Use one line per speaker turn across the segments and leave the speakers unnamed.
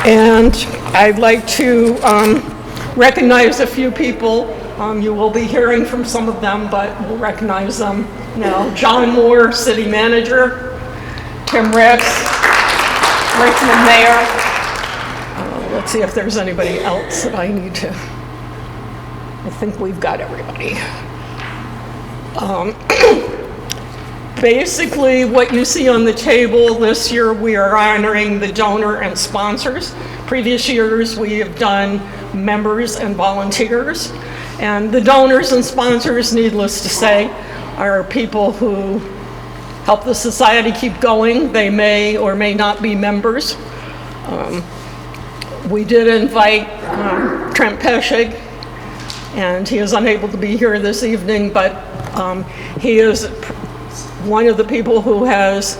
And I'd like to recognize a few people. You will be hearing from some of them, but we'll recognize them now. John Moore, City Manager. Tim Ricks, Richmond Mayor. Let's see if there's anybody else that I need to. I think we've got everybody. Basically, what you see on the table this year, we are honoring the donor and sponsors. Previous years, we have done members and volunteers. And the donors and sponsors, needless to say, are people who help the society keep going. They may or may not be members. We did invite Trent Peschig, and he is unable to be here this evening, but he is one of the people who has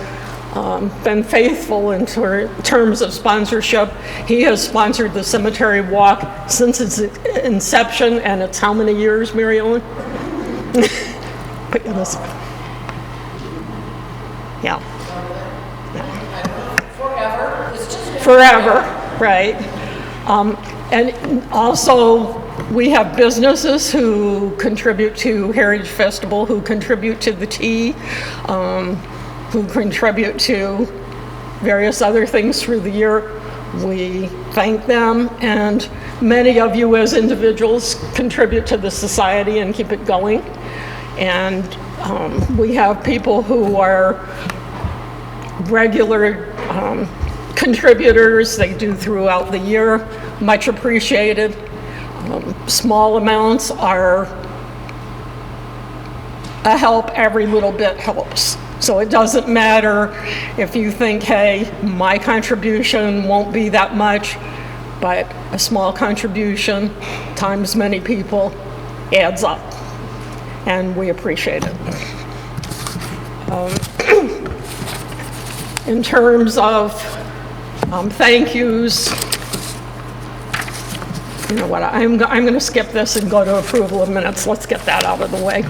been faithful in terms of sponsorship. He has sponsored the cemetery walk since its inception, and it's how many years, Mary Ellen? Put you on this. Yeah.
Forever. It's just
forever, right? And also, we have businesses who contribute to Heritage Festival, who contribute to the tea, who contribute to various other things through the year. We thank them, and many of you as individuals contribute to the society and keep it going. And we have people who are regular contributors. They do throughout the year, much appreciated. Small amounts are a help. Every little bit helps. So it doesn't matter if you think, hey, my contribution won't be that much, but a small contribution times many people adds up, and we appreciate it. In terms of thank yous, you know what, I'm going to skip this and go to approval of minutes. Let's get that out of the way.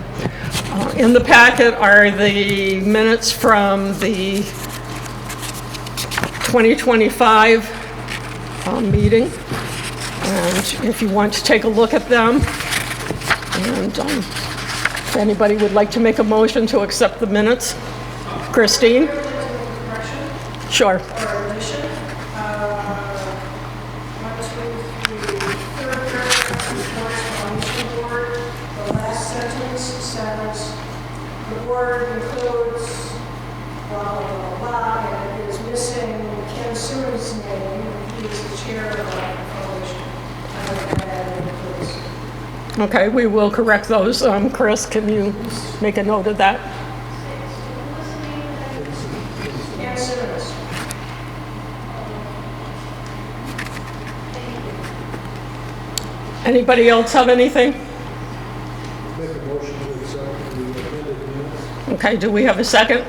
In the packet are the minutes from the 2025 meeting. And if you want to take a look at them, and if anybody would like to make a motion to accept the minutes. Christine? Sure. Okay, we will correct those. Chris, can you make a note of that? Anybody else have anything?
Make a motion to accept the amended minutes.
Okay, do we have a second?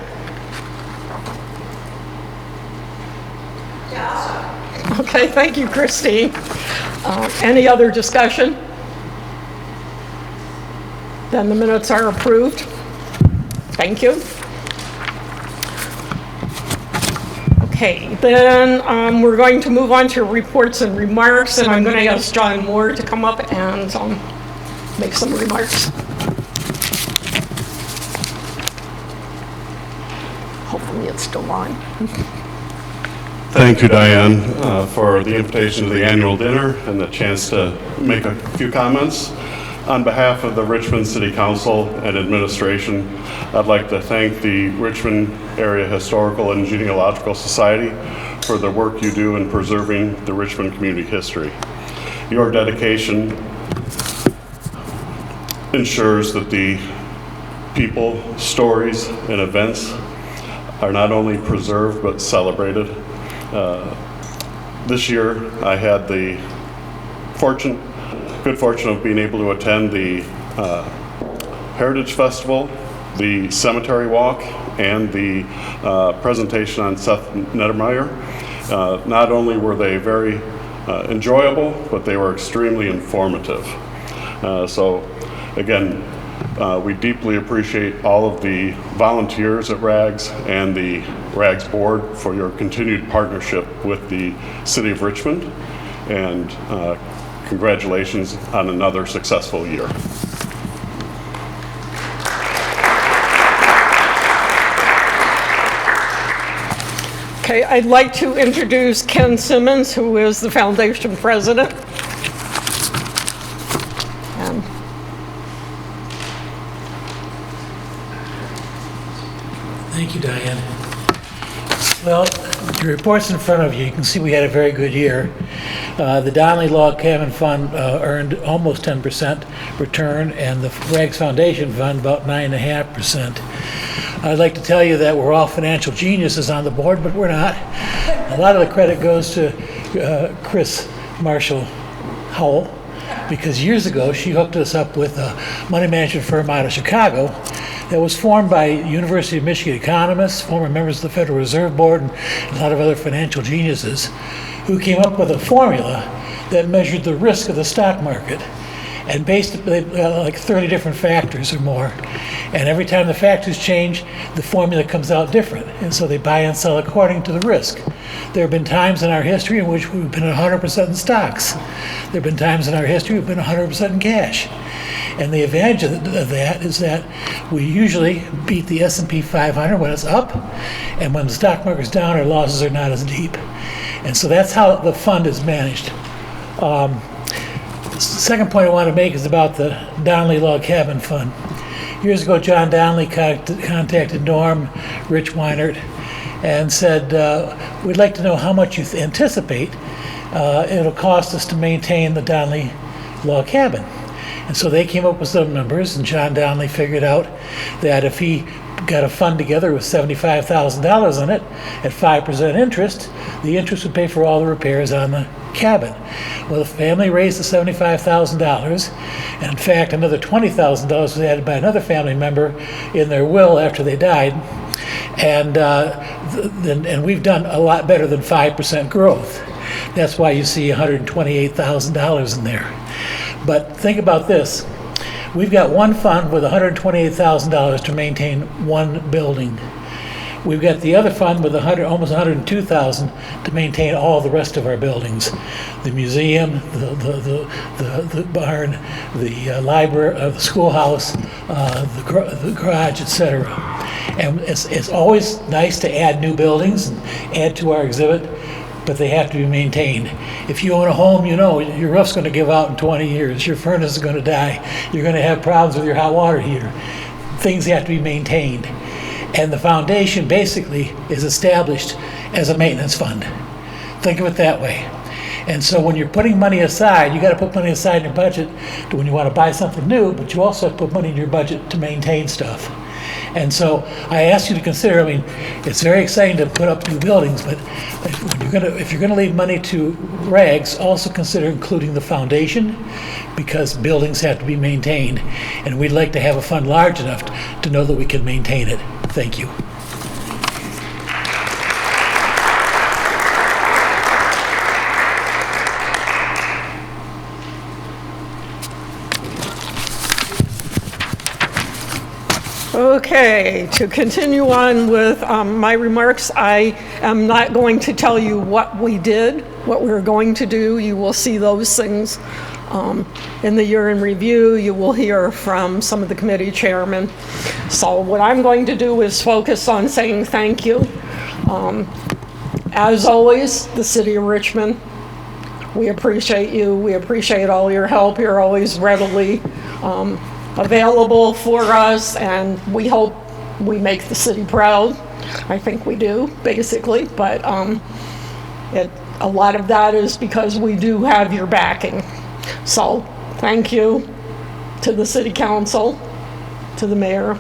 yeah.
Okay, thank you, Christine. Any other discussion? Then the minutes are approved. Thank you. Okay, then we're going to move on to reports and remarks, and I'm going to ask John Moore to come up and make some remarks. Hopefully it's still on.
Thank you, Diane, for the invitation to the annual dinner and the chance to make a few comments. On behalf of the Richmond City Council and Administration, I'd like to thank the Richmond Area Historical and Genealogical Society for the work you do in preserving the Richmond community history. Your dedication ensures that the people, stories, and events are not only preserved but celebrated. This year, I had the good fortune of being able to attend the Heritage Festival, the Cemetery Walk, and the presentation on Seth Nettermeyer. Not only were they very enjoyable, but they were extremely informative. So again, We deeply appreciate all of the volunteers at RAGS and the RAGS board for your continued partnership with the City of Richmond, and congratulations on another successful year.
Okay, I'd like to introduce Ken Simmons, who is the foundation president. And
Thank you, Diane. Well, your report's in front of you. You can see we had a very good year. The Donnelly Log Cabin Fund earned almost 10% return, and the RAGS Foundation Fund about 9.5%. I'd like to tell you that we're all financial geniuses on the board, but we're not. A lot of the credit goes to Chris Marshall Howell, because years ago she hooked us up with a money management firm out of Chicago that was formed by University of Michigan economists, former members of the Federal Reserve Board, and a lot of other financial geniuses who came up with a formula that measured the risk of the stock market, and based like 30 different factors or more. And every time the factors change, the formula comes out different. And so they buy and sell according to the risk. There have been times in our history in which we've been 100% in stocks. There have been times in our history we've been 100% in cash. And the advantage of that is that we usually beat the S&P 500 when it's up, and when the stock market's down, our losses are not as deep. And so that's how the fund is managed. The second point I want to make is about the Donnelly Log Cabin Fund. Years ago, John Donnelly contacted Norm Rich Weinert and said, we'd like to know how much you anticipate it'll cost us to maintain the Donnelly Log Cabin. And so they came up with some numbers, and John Donnelly figured out that if he got a fund together with $75,000 in it at 5% interest, the interest would pay for all the repairs on the cabin. Well, the family raised the $75,000, and in fact, another $20,000 was added by another family member in their will after they died, and we've done a lot better than 5% growth. That's why you see $128,000 in there. But think about this. We've got one fund with $128,000 to maintain one building. We've got the other fund with almost $102,000 to maintain all the rest of our buildings: the museum, the barn, the library, the schoolhouse, the garage, etc. And it's always nice to add new buildings and add to our exhibit, but they have to be maintained. If you own a home, you know your roof's going to give out in 20 years. Your furnace is going to die. You're going to have problems with your hot water heater. Things have to be maintained. And the foundation basically is established as a maintenance fund. Think of it that way. And so when you're putting money aside, you got to put money aside in your budget to when you want to buy something new, but you also have to put money in your budget to maintain stuff. And so I ask you to consider, I mean, it's very exciting to put up new buildings, but if you're gonna leave money to RAGS, also consider including the foundation, because buildings have to be maintained. And we'd like to have a fund large enough to know that we can maintain it. Thank you.
Okay, to continue on with my remarks, I am not going to tell you what we did, what we're going to do. You will see those things in the year in review. You will hear from some of the committee chairmen. So what I'm going to do is focus on saying thank you. As always, the City of Richmond, we appreciate you. We appreciate all your help. You're always readily available for us, and we hope we make the city proud. I think we do, basically, but a lot of that is because we do have your backing. So thank you to the City Council, to the Mayor,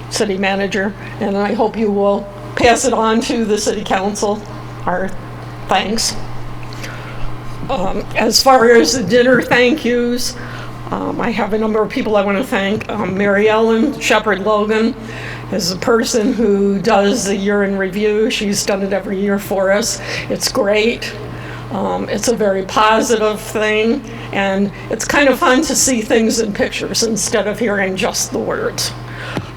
City Manager, and I hope you will pass it on to the City Council, our thanks. As far as the dinner thank yous, I have a number of people I want to thank. Mary Ellen Shepherd-Logan is the person who does the year in review. She's done it every year for us. It's great. It's a very positive thing, and it's kind of fun to see things in pictures instead of hearing just the words.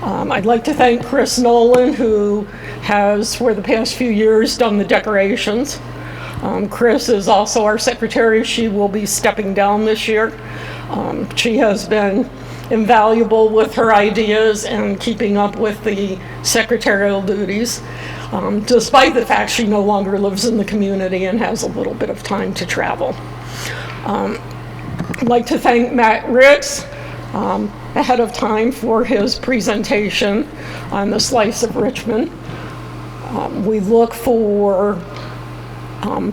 I'd like to thank Chris Nolan, who has, for the past few years, done the decorations. Chris is also our secretary. She will be stepping down this year. She has been invaluable with her ideas and keeping up with the secretarial duties, despite the fact she no longer lives in the community and has a little bit of time to travel. I'd like to thank Matt Ricks ahead of time for his presentation on the slice of Richmond. We look for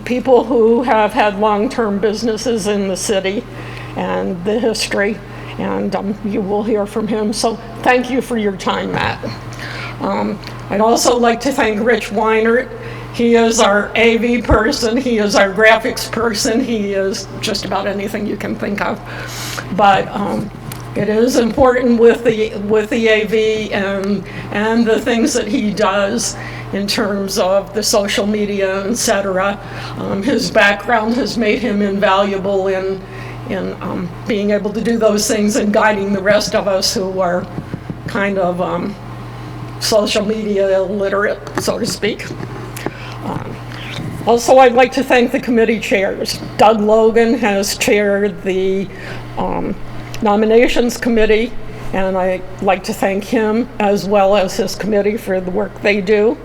people who have had long-term businesses in the city and the history, and you will hear from him. So thank you for your time, Matt. I'd also like to thank Rich Weinert. He is our AV person, he is our graphics person, he is just about anything you can think of. But it is important with the AV and the things that he does in terms of the social media, etc. His background has made him invaluable in being able to do those things and guiding the rest of us who are kind of social media illiterate, so to speak. Also, I'd like to thank the committee chairs. Doug Logan has chaired the nominations committee, and I'd like to thank him as well as his committee for the work they do.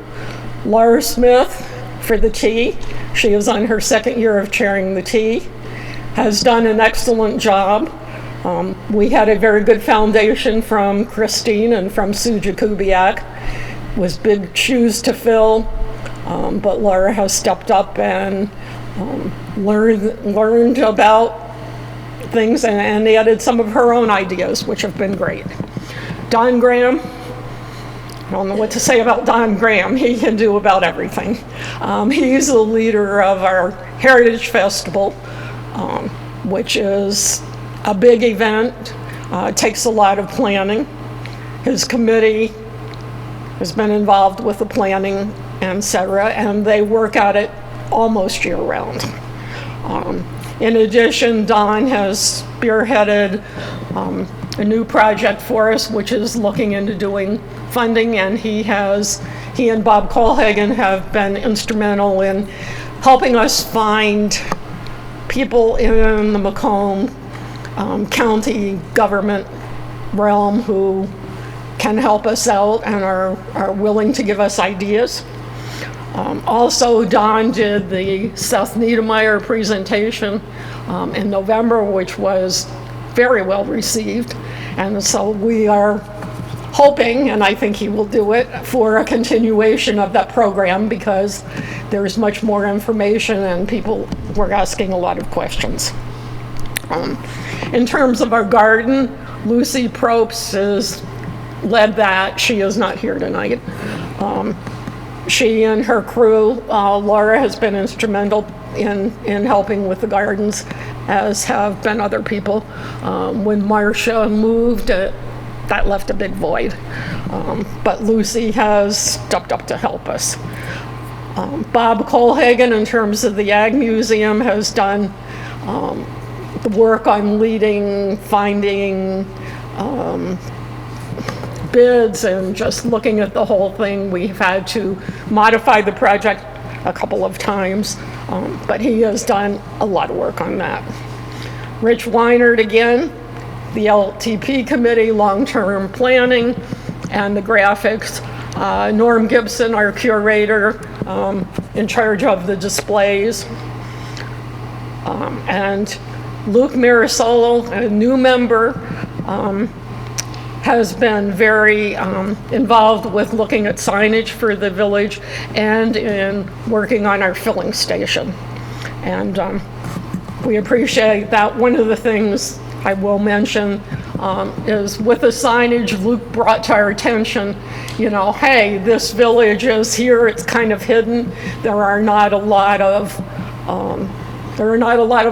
Laura Smith for the T. She is on her second year of chairing the T. Has done an excellent job. We had a very good foundation from Christine and from Sue Jakubiak. It was big shoes to fill, but Laura has stepped up and learned about things and added some of her own ideas, which have been great. Don Graham, I don't know what to say about Don Graham. He can do about everything. He's the leader of our Heritage Festival, which is a big event. Takes a lot of planning. His committee has been involved with the planning, etc., and they work at it almost year-round. In addition, Don has spearheaded a new project for us, which is looking into doing funding, and he and Bob Colhagen have been instrumental in helping us find people in the Macomb County government realm who can help us out and are willing to give us ideas. Also, Don did the Seth Niedermeyer presentation in November, which was very well received. And so we are hoping, and I think he will do it, for a continuation of that program because there's much more information and people were asking a lot of questions. In terms of our garden, Lucy Probst has led that. She is not here tonight. She and her crew, Laura has been instrumental in helping with the gardens, as have been other people. When Marcia moved, that left a big void. But Lucy has stepped up to help us. Bob Colhagen, in terms of the Ag Museum, has done the work on leading, finding bids and just looking at the whole thing. We've had to modify the project a couple of times, but he has done a lot of work on that. Rich Weinert again, the LTP committee, long-term planning, and the graphics. Norm Gibson, our curator, in charge of the displays. And Luke Marisolo, a new member, has been very involved with looking at signage for the village and in working on our filling station. And we appreciate that. One of the things I will mention is with the signage Luke brought to our attention, you know, hey, this village is here, it's kind of hidden. There are not a lot of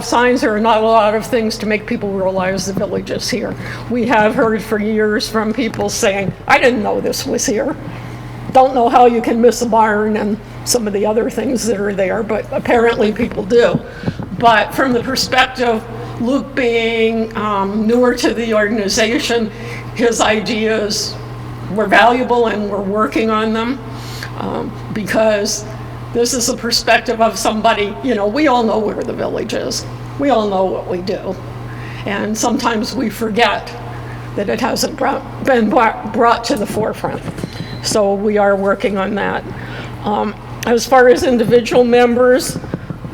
signs, there are not a lot of things to make people realize the village is here. We have heard for years from people saying, I didn't know this was here. Don't know how you can miss a barn and some of the other things that are there, but apparently people do. But from the perspective, Luke being newer to the organization, his ideas were valuable and we're working on them because this is the perspective of somebody, we all know where the village is. We all know what we do. And sometimes we forget that it hasn't been brought to the forefront. So we are working on that. As far as individual members,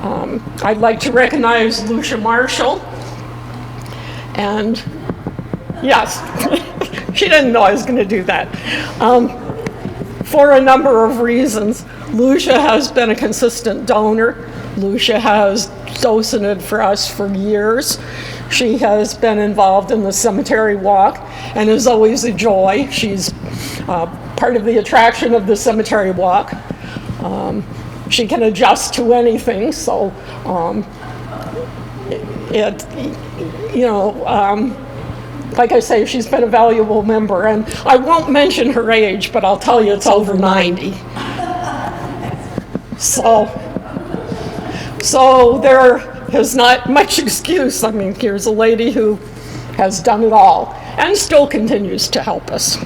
I'd like to recognize Lucia Marshall. And yes, she didn't know I was going to do that. For a number of reasons. Lucia has been a consistent donor. Lucia has donated for us for years. She has been involved in the cemetery walk and is always a joy. She's part of the attraction of the cemetery walk. She can adjust to anything, so like I say, she's been a valuable member, and I won't mention her age, but I'll tell you it's over 90. So there is not much excuse. I mean, here's a lady who has done it all and still continues to help us.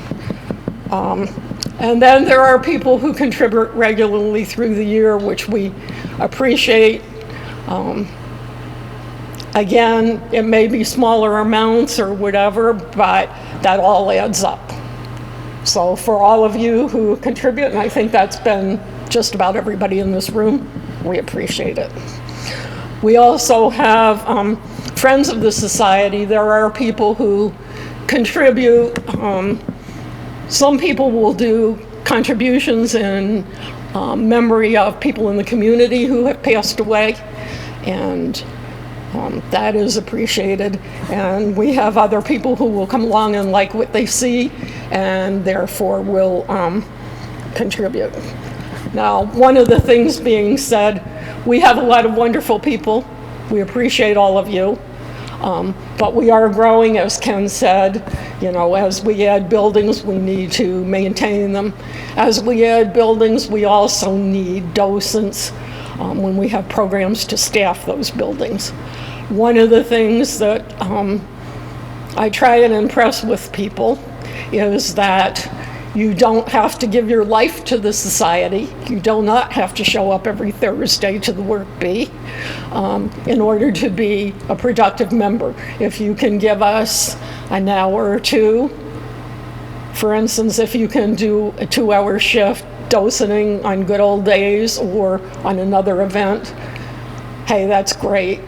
And then there are people who contribute regularly through the year, which we appreciate. Again, it may be smaller amounts or whatever, but that all adds up. So for all of you who contribute, and I think that's been just about everybody in this room, we appreciate it. We also have friends of the society. There are people who contribute. Some people will do contributions in memory of people in the community who have passed away, and that is appreciated. And we have other people who will come along and like what they see and therefore will contribute. Now, one of the things being said, we have a lot of wonderful people. We appreciate all of you. But we are growing, as Ken said. As we add buildings, we need to maintain them. As we add buildings, we also need docents when we have programs to staff those buildings. One of the things that I try and impress with people is that you don't have to give your life to the society. You do not have to show up every Thursday to the work bee in order to be a productive member. If you can give us an hour or two, for instance, if you can do a 2-hour shift docenting on good old days or on another event, hey, that's great.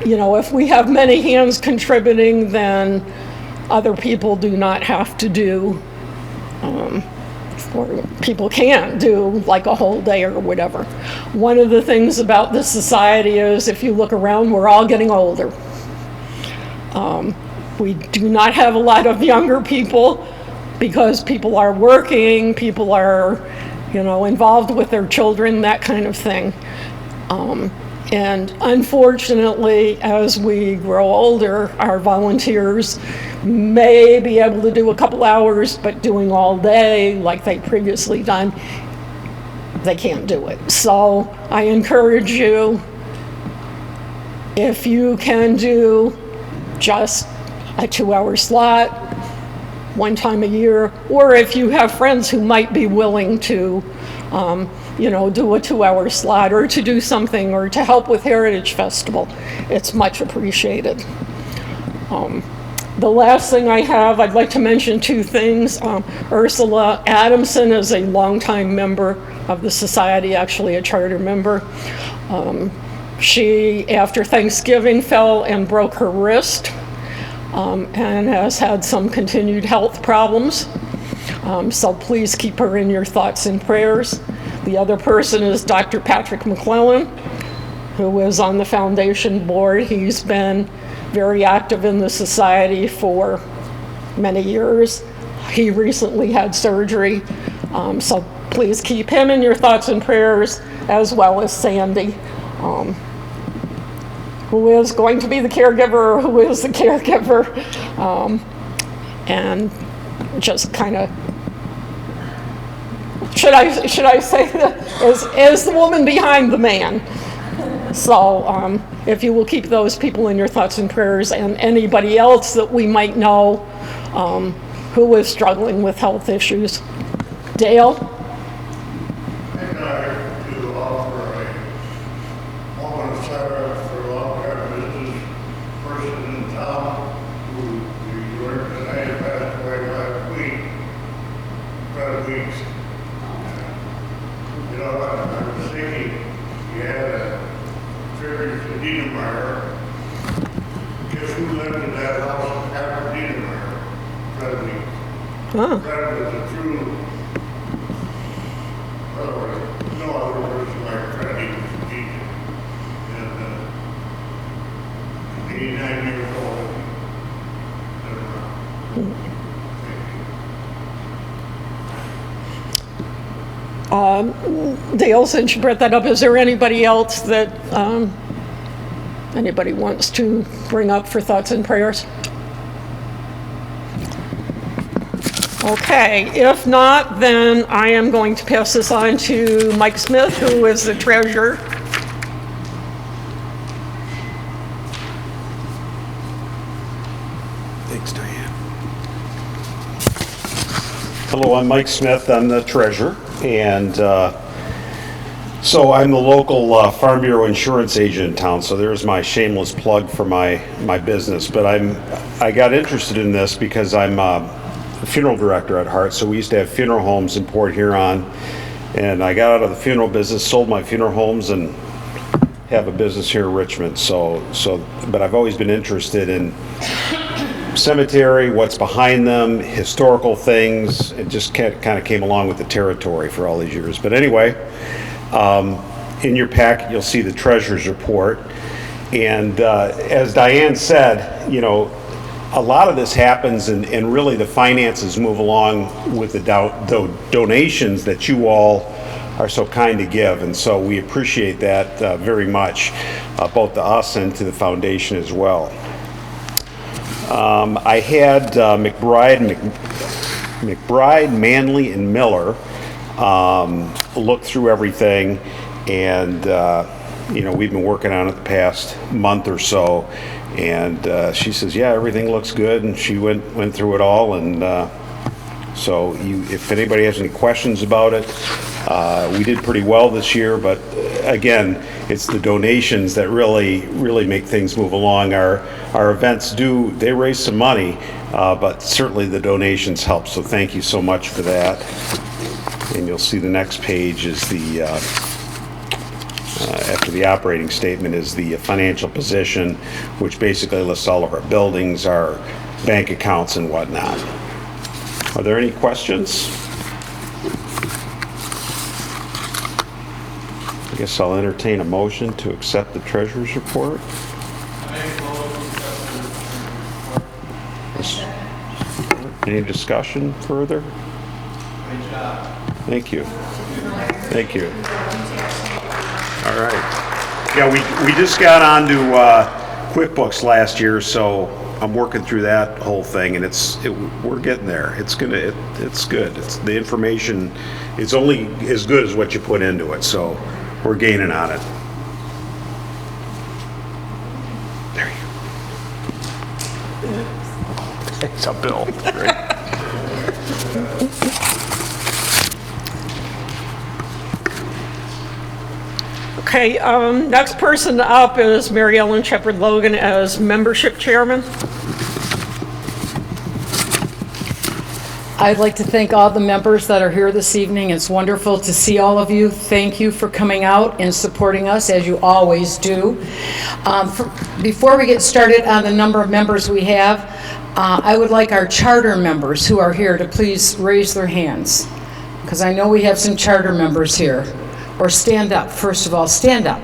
If we have many hands contributing, then other people do not have to do, or people can do like a whole day or whatever. One of the things about this society is if you look around, we're all getting older. We do not have a lot of younger people because people are working, people are, involved with their children, that kind of thing. And unfortunately, as we grow older, our volunteers may be able to do a couple hours, but doing all day like they previously done, they can't do it. So I encourage you, if you can do just a 2-hour slot one time a year, or if you have friends who might be willing to do a 2-hour slot or to do something or to help with Heritage Festival, it's much appreciated. The last thing I have, I'd like to mention 2 things. Ursula Adamson is a longtime member of the society, actually a charter member. She, after Thanksgiving, fell and broke her wrist and has had some continued health problems. So please keep her in your thoughts and prayers. The other person is Dr. Patrick McClellan, who is on the foundation board. He's been very active in the society for many years. He recently had surgery, so please keep him in your thoughts and prayers, as well as Sandy, who is going to be the caregiver, or who is the caregiver, and just kind of should I say that is the woman behind the man. So if you will keep those people in your thoughts and prayers, and anybody else that we might know who is struggling with health issues. Dale?
I'd like to offer a moment of silence for a long-time business person in town who we learned tonight passed away last week, 5 weeks. You know, I was thinking you had a tribute to Niedermeyer. Guess who lived in that house after Niedermeyer? Fred Weeks.
Oh.
Fred was a true, no other person like Fred. He was a teacher. And 89 years old.
Dale, since you brought that up, is there anybody else that anybody wants to bring up for thoughts and prayers? Okay, if not, then I am going to pass this on to Mike Smith, who is the treasurer.
Thanks, Diane. Hello, I'm Mike Smith. I'm the treasurer, and so I'm the local Farm Bureau insurance agent in town. So there's my shameless plug for my business. But I got interested in this because I'm a funeral director at heart. So we used to have funeral homes in Port Huron, and I got out of the funeral business, sold my funeral homes, and have a business here in Richmond. But I've always been interested in cemetery, what's behind them, historical things. It just kind of came along with the territory for all these years. But anyway, in your packet, you'll see the treasurer's report. And as Diane said, you know, a lot of this happens and really the finances move along with the donations that you all are so kind to give. And so we appreciate that very much, both to us and to the foundation as well. I had McBride, Manley, and Miller look through everything, and you know, we've been working on it the past month or so, and she says, yeah, everything looks good, and she went through it all, and so if anybody has any questions about it, we did pretty well this year, but again, it's the donations that really make things move along. Our events they raise some money, but certainly the donations help, so thank you so much for that. And you'll see the next page is the after the operating statement is the financial position, which basically lists all of our buildings, our bank accounts, and whatnot. Are there any questions? I guess I'll entertain a motion to accept the treasurer's report. Any discussion further? Great job. Thank you. Thank you. All right. Yeah, we just got onto QuickBooks last year, so I'm working through that whole thing, and we're getting there. It's good. The information is only as good as what you put into it, so we're gaining on it. There you go. Thanks, Bill. Great.
Okay, next person up is Mary Ellen Shepard Logan as membership chairman.
I'd like to thank all the members that are here this evening. It's wonderful to see all of you. Thank you for coming out and supporting us, as you always do. Before we get started on the number of members we have, I would like our charter members who are here to please raise their hands, because I know we have some charter members here. Or stand up. First of all, stand up.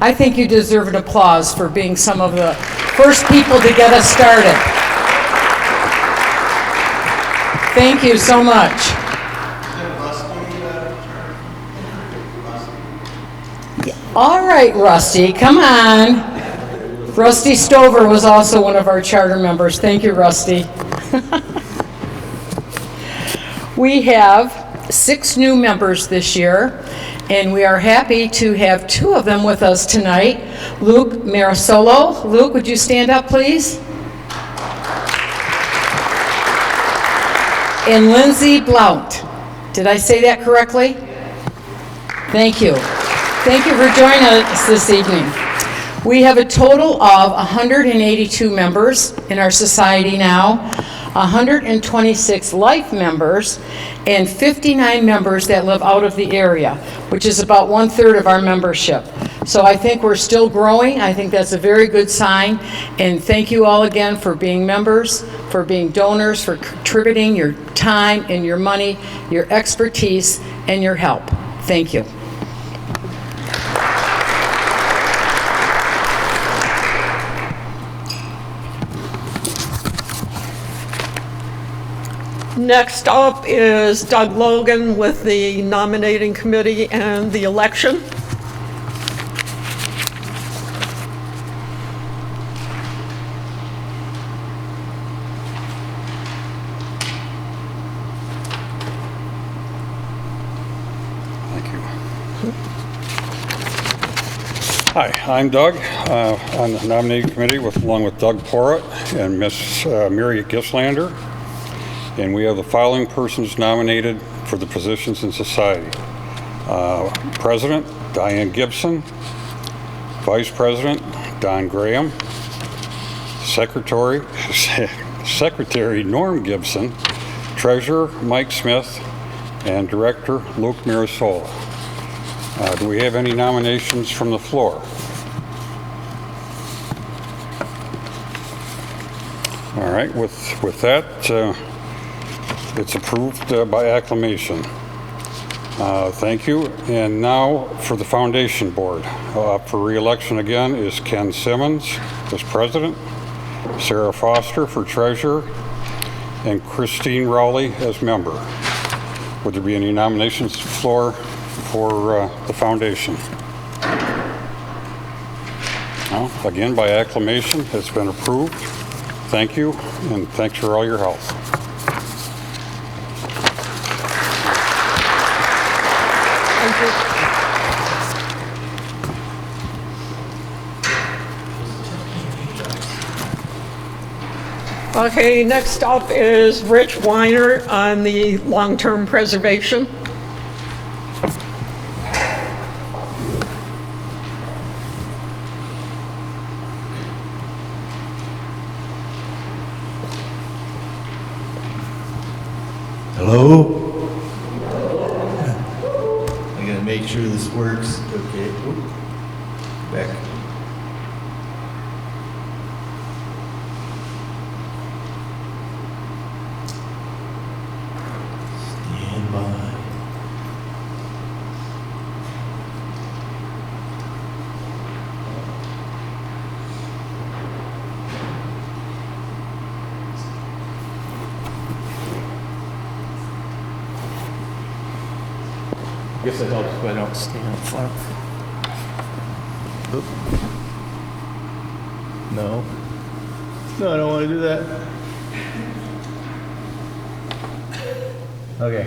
I think you deserve an applause for being some of the first people to get us started. Thank you so much. All right, Rusty, come on. Rusty Stover was also one of our charter members. Thank you, Rusty. We have 6 new members this year, and we are happy to have 2 of them with us tonight. Luke Marisolo. Luke, would you stand up, please? And Lindsay Blount. Did I say that correctly? Thank you. Thank you for joining us this evening. We have a total of 182 members in our society now, 126 life members, and 59 members that live out of the area, which is about 1/3 of our membership. So I think we're still growing. I think that's a very good sign. And thank you all again for being members, for being donors, for contributing your time and your money, your expertise, and your help. Thank you.
Next up is Doug Logan with the nominating committee and the election.
Thank you. Hi, I'm Doug, on the nominating committee along with Doug Porritt and Miss Mary Gislander. And we have the following persons nominated for the positions in society. President, Diane Gibson. Vice President, Don Graham. Secretary, Norm Gibson. Treasurer, Mike Smith. And Director, Luke Mirasola. Do we have any nominations from the floor? All right, with that, it's approved by acclamation. Thank you. And now for the foundation board. For re-election again is Ken Simmons as president, Sarah Foster for treasurer, and Christine Rowley as member. Would there be any nominations to the floor for the foundation? No? Again, by acclamation, it's been approved. Thank you, and thanks for all your help.
Okay, next up is Rich Weiner on the long-term preservation.
Hello? I gotta make sure this works. Okay. Oop. Back. Stand by. I guess it helps if I don't stand up front. Oop. No. No, I don't want to do that. Okay.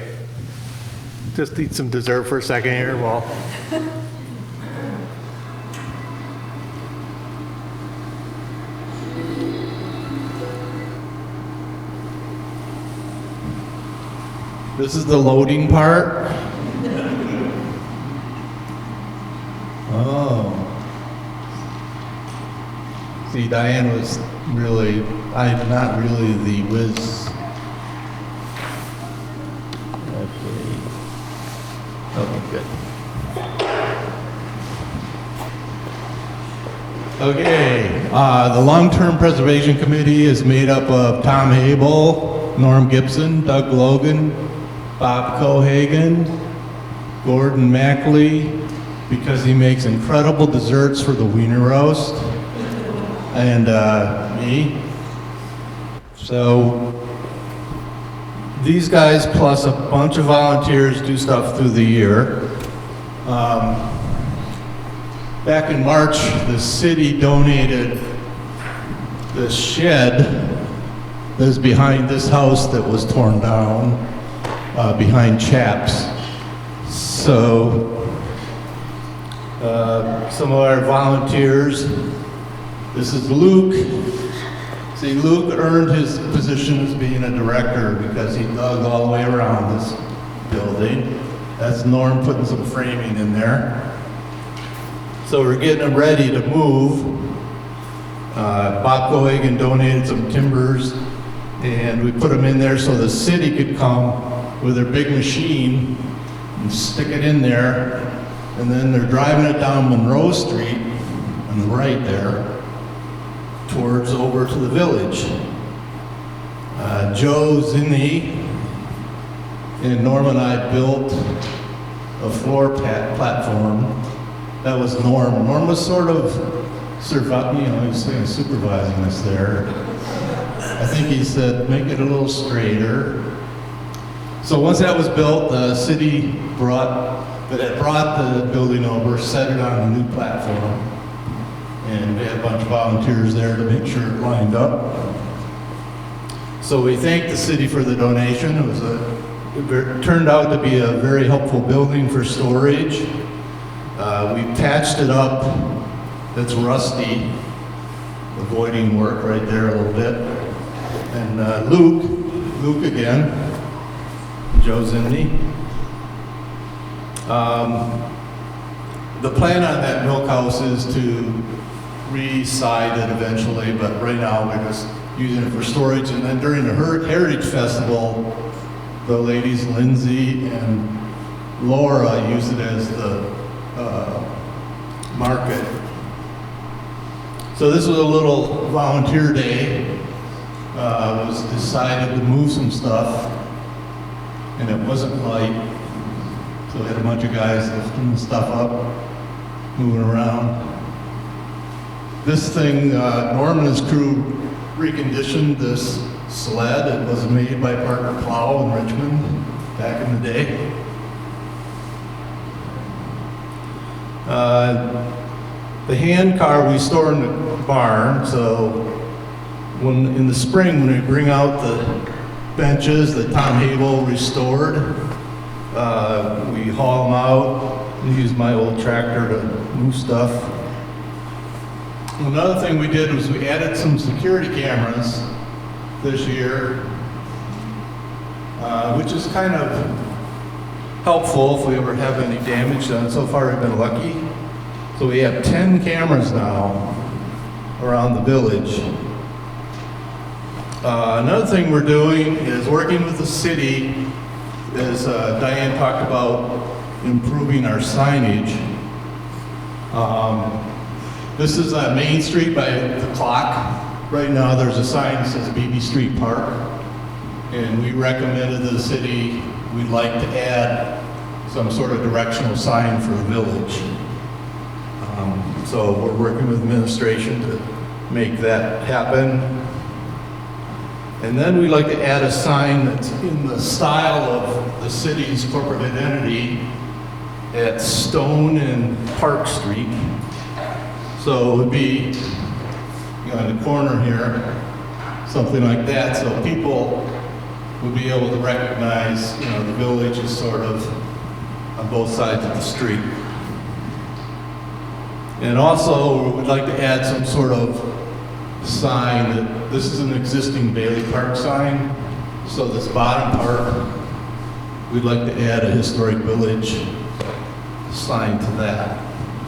Just eat some dessert for a second here while. This is the loading part. Oh. See, Diane was really, I'm not really the whiz. Okay. Oh, good. Okay, the Long-Term Preservation Committee is made up of Tom Habel, Norm Gibson, Doug Logan, Bob Cohagen, Gordon Mackley, because he makes incredible desserts for the Wiener Roast, and me. So these guys plus a bunch of volunteers do stuff through the year. Back in March, the city donated the shed that is behind this house that was torn down. behind Chaps. So some of our volunteers, this is Luke. See, Luke earned his position as being a director because he dug all the way around this building. That's Norm putting some framing in there. So we're getting them ready to move. Bob Cohagen donated some timbers, and we put them in there so the city could come with their big machine and stick it in there, and then they're driving it down Monroe Street on the right there towards over to the village. Joe Zinni and Norm and I built a floor platform. That was Norm. Norm was sort of he was kind of supervising us there. I think he said, make it a little straighter. So once that was built, the city brought the building over, set it on a new platform, and we had a bunch of volunteers there to make sure it lined up. So we thank the city for the donation. It turned out to be a very helpful building for storage. We patched it up. It's rusty, avoiding work right there a little bit. And Luke again, Joe Zimney. The plan on that milk house is to re-side it eventually, but right now we're just using it for storage. And then during the Heritage Festival, the ladies Lindsay and Laura use it as the market. So this was a little volunteer day. It was decided to move some stuff, and it wasn't light. So we had a bunch of guys lifting the stuff up, moving around. This thing, Norm and his crew reconditioned this sled. It was made by Parker Plow in Richmond back in the day. The hand car we store in the barn, so in the spring when we bring out the benches that Tom Hable restored, we haul them out and use my old tractor to move stuff. Another thing we did was we added some security cameras this year, which is kind of helpful if we ever have any damage done. So far we've been lucky. So we have 10 cameras now around the village. Another thing we're doing is working with the city, as Diane talked about, improving our signage. This is on Main Street by the clock. Right now there's a sign that says BB Street Park, and we recommended to the city we'd like to add some sort of directional sign for the village. So we're working with administration to make that happen. And then we'd like to add a sign that's in the style of the city's corporate identity at Stone and Park Street. So it would be, on the corner here, something like that, so people would be able to recognize, the village is sort of on both sides of the street. And also, we'd like to add some sort of sign that this is an existing Bailey Park sign. So this bottom part, we'd like to add a historic village sign to that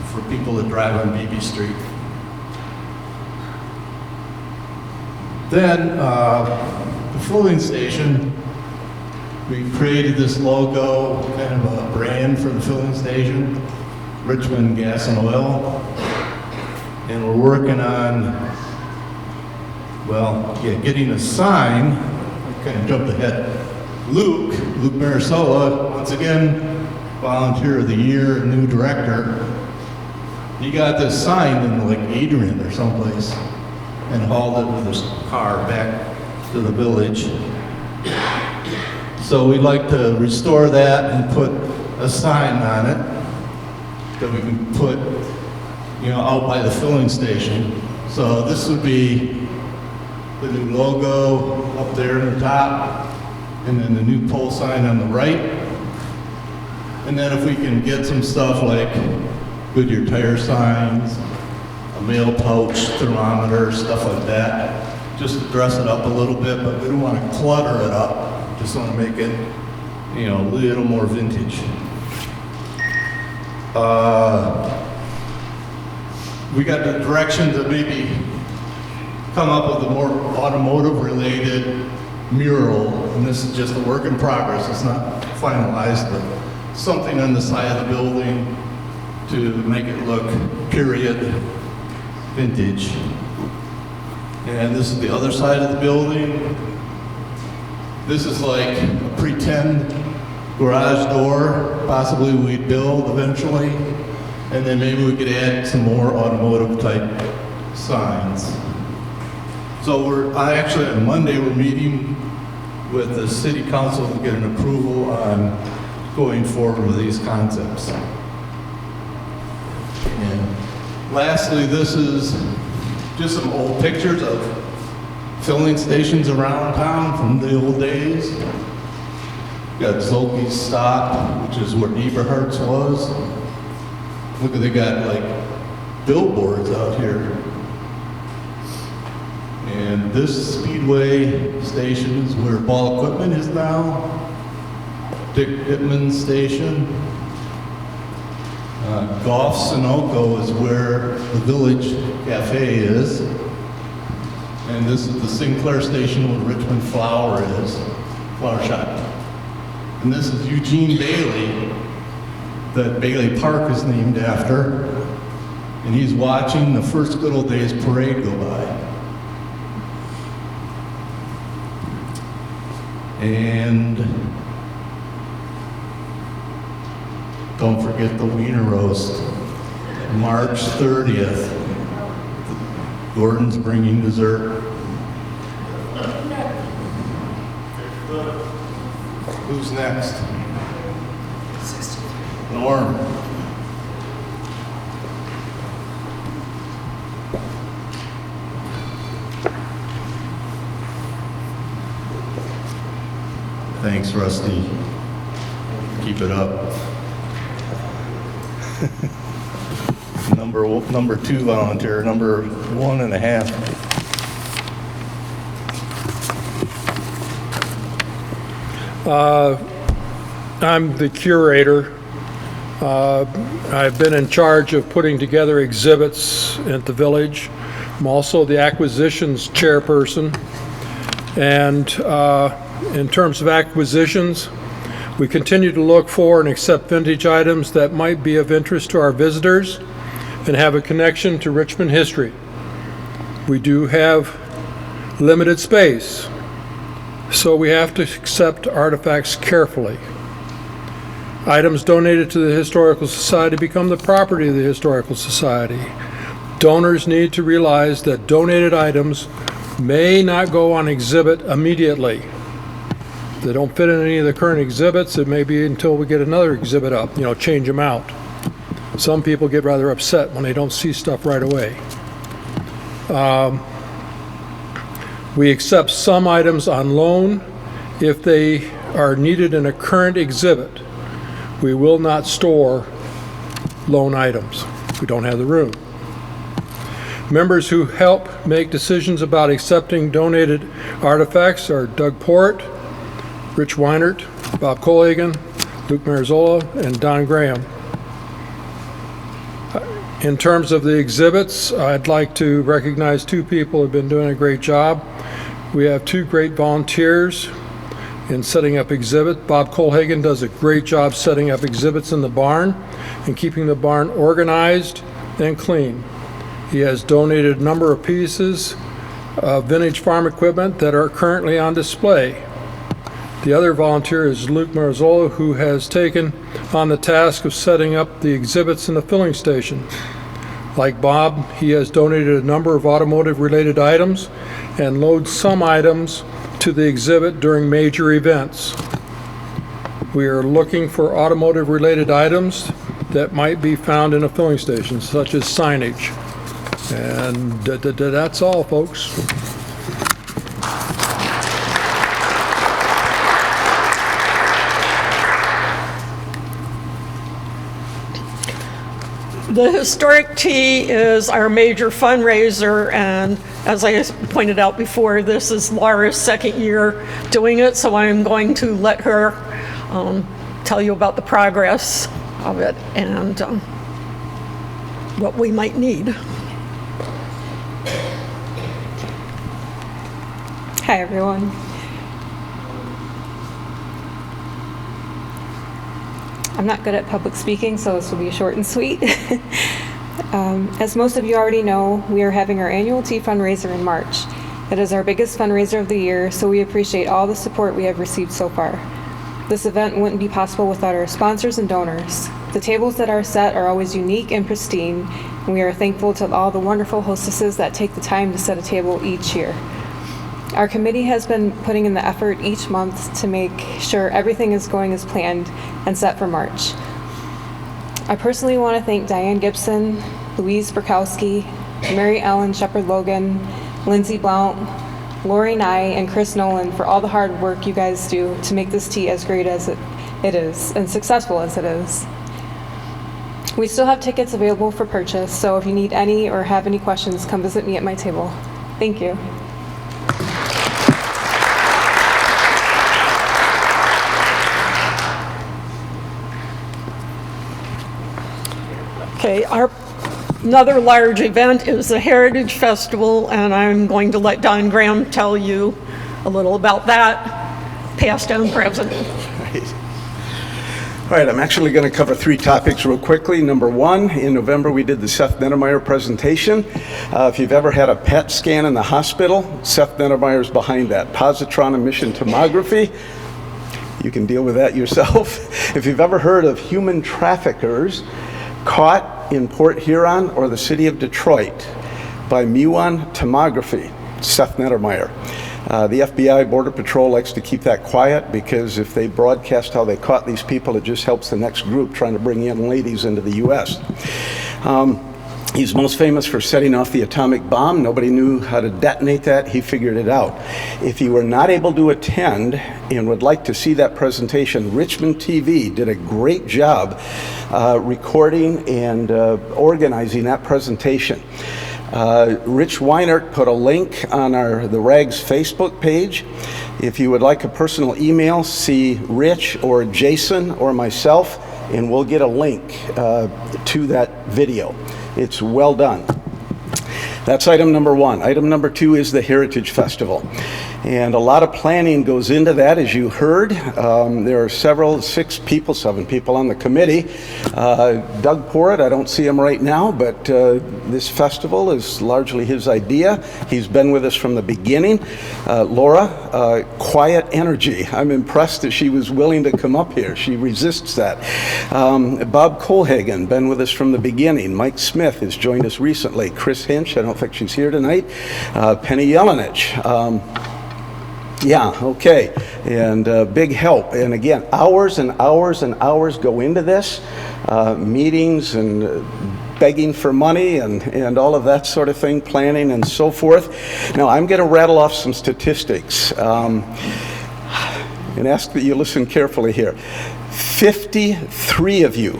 for people that drive on BB Street. Then, the fueling station, we created this logo, kind of a brand for the filling station, Richmond Gas and Oil. And we're working on, getting a sign. I kind of jumped ahead. Luke Marisola, once again, volunteer of the year, new director. He got this sign in like Adrian or someplace and hauled it with his car back to the village. So we'd like to restore that and put a sign on it that we can put, out by the filling station. So this would be the new logo up there in the top, and then the new pole sign on the right. And then if we can get some stuff like Goodyear tire signs, a mail pouch, thermometer, stuff like that, just to dress it up a little bit, but we don't want to clutter it up. Just want to make it, you know, a little more vintage. We got the direction to maybe come up with a more automotive-related mural, and this is just a work in progress. It's not finalized, but something on the side of the building to make it look period vintage. And this is the other side of the building. This is like a pretend garage door, possibly we'd build eventually. And then maybe we could add some more automotive type signs. So actually on Monday, we're meeting with the city council to get an approval on going forward with these concepts. And lastly, this is just some old pictures of filling stations around town from the old days. Got Zolke's Stop, which is where Eberhardt's was. Look, they got like billboards out here. And this Speedway station is where Ball Equipment is now. Dick Pittman Station. Golf Sunoco is where the Village Cafe is. And this is the Sinclair Station where Richmond Flour is, Flour Shop. And this is Eugene Bailey, that Bailey Park is named after. And he's watching the first Good Old Days parade go by. And don't forget the Wiener Roast, March 30th. Gordon's bringing dessert. Who's next? Norm. Thanks, Rusty. Keep it up. Number 2 volunteer, number 1.5.
I'm the curator. I've been in charge of putting together exhibits at the village. I'm also the acquisitions chairperson. And in terms of acquisitions, we continue to look for and accept vintage items that might be of interest to our visitors and have a connection to Richmond history. We do have limited space, so we have to accept artifacts carefully. Items donated to the Historical Society become the property of the Historical Society. Donors need to realize that donated items may not go on exhibit immediately. If they don't fit in any of the current exhibits, it may be until we get another exhibit up, change them out. Some people get rather upset when they don't see stuff right away. We accept some items on loan if they are needed in a current exhibit. We will not store loan items if we don't have the room. Members who help make decisions about accepting donated artifacts are Doug Port, Rich Weinert, Bob Colhagen, Luke Marzullo, and Don Graham. In terms of the exhibits, I'd like to recognize 2 people who have been doing a great job. We have 2 great volunteers in setting up exhibits. Bob Colhagen does a great job setting up exhibits in the barn and keeping the barn organized and clean. He has donated a number of pieces of vintage farm equipment that are currently on display. The other volunteer is Luke Marzullo, who has taken on the task of setting up the exhibits in the filling station. Like Bob, he has donated a number of automotive-related items and loads some items to the exhibit during major events. We are looking for automotive-related items that might be found in a filling station, such as signage. And that's all, folks.
The Historic Tea is our major fundraiser, and as I pointed out before, this is Laura's second year doing it, so I'm going to let her tell you about the progress of it and what we might need.
Hi, everyone. I'm not good at public speaking, so this will be short and sweet. As most of you already know, we are having our annual tea fundraiser in March. It is our biggest fundraiser of the year, so we appreciate all the support we have received so far. This event wouldn't be possible without our sponsors and donors. The tables that are set are always unique and pristine, and we are thankful to all the wonderful hostesses that take the time to set a table each year. Our committee has been putting in the effort each month to make sure everything is going as planned and set for March. I personally want to thank Diane Gibson, Louise Burkowski, Mary Ellen Shepard-Logan, Lindsay Blount, Lori Nye, and Chris Nolan for all the hard work you guys do to make this tea as great as it is and successful as it is. We still have tickets available for purchase, so if you need any or have any questions, come visit me at my table. Thank you.
Okay, another large event is the Heritage Festival, and I'm going to let Don Graham tell you a little about that, past and present.
All right, I'm actually going to cover three topics real quickly. Number one, in November we did the Seth Nettermeyer presentation. If you've ever had a PET scan in the hospital, Seth Nettermeyer's behind that. Positron emission tomography, you can deal with that yourself. If you've ever heard of human traffickers caught in Port Huron or the city of Detroit by muon tomography, Seth Nettermeyer. The FBI Border Patrol likes to keep that quiet because if they broadcast how they caught these people, it just helps the next group trying to bring young ladies into the U.S. He's most famous for setting off the atomic bomb. Nobody knew how to detonate that. He figured it out. If you were not able to attend and would like to see that presentation, Richmond TV did a great job recording and organizing that presentation. Rich Weinert put a link on the RAGS Facebook page. If you would like a personal email, see Rich or Jason or myself, and we'll get a link to that video. It's well done. That's item number one. Item number two is the Heritage Festival. And a lot of planning goes into that, as you heard. There are seven people on the committee. Doug Porritt, I don't see him right now, but this festival is largely his idea. He's been with us from the beginning. Laura, quiet energy. I'm impressed that she was willing to come up here. She resists that. Bob Kohlhagen, been with us from the beginning. Mike Smith has joined us recently. Chris Hinch, I don't think she's here tonight. Penny Jelinich. Yeah, okay, and big help. And again, hours and hours and hours go into this, meetings and begging for money and all of that sort of thing, planning and so forth. Now, I'm going to rattle off some statistics and ask that you listen carefully here. 53 of you,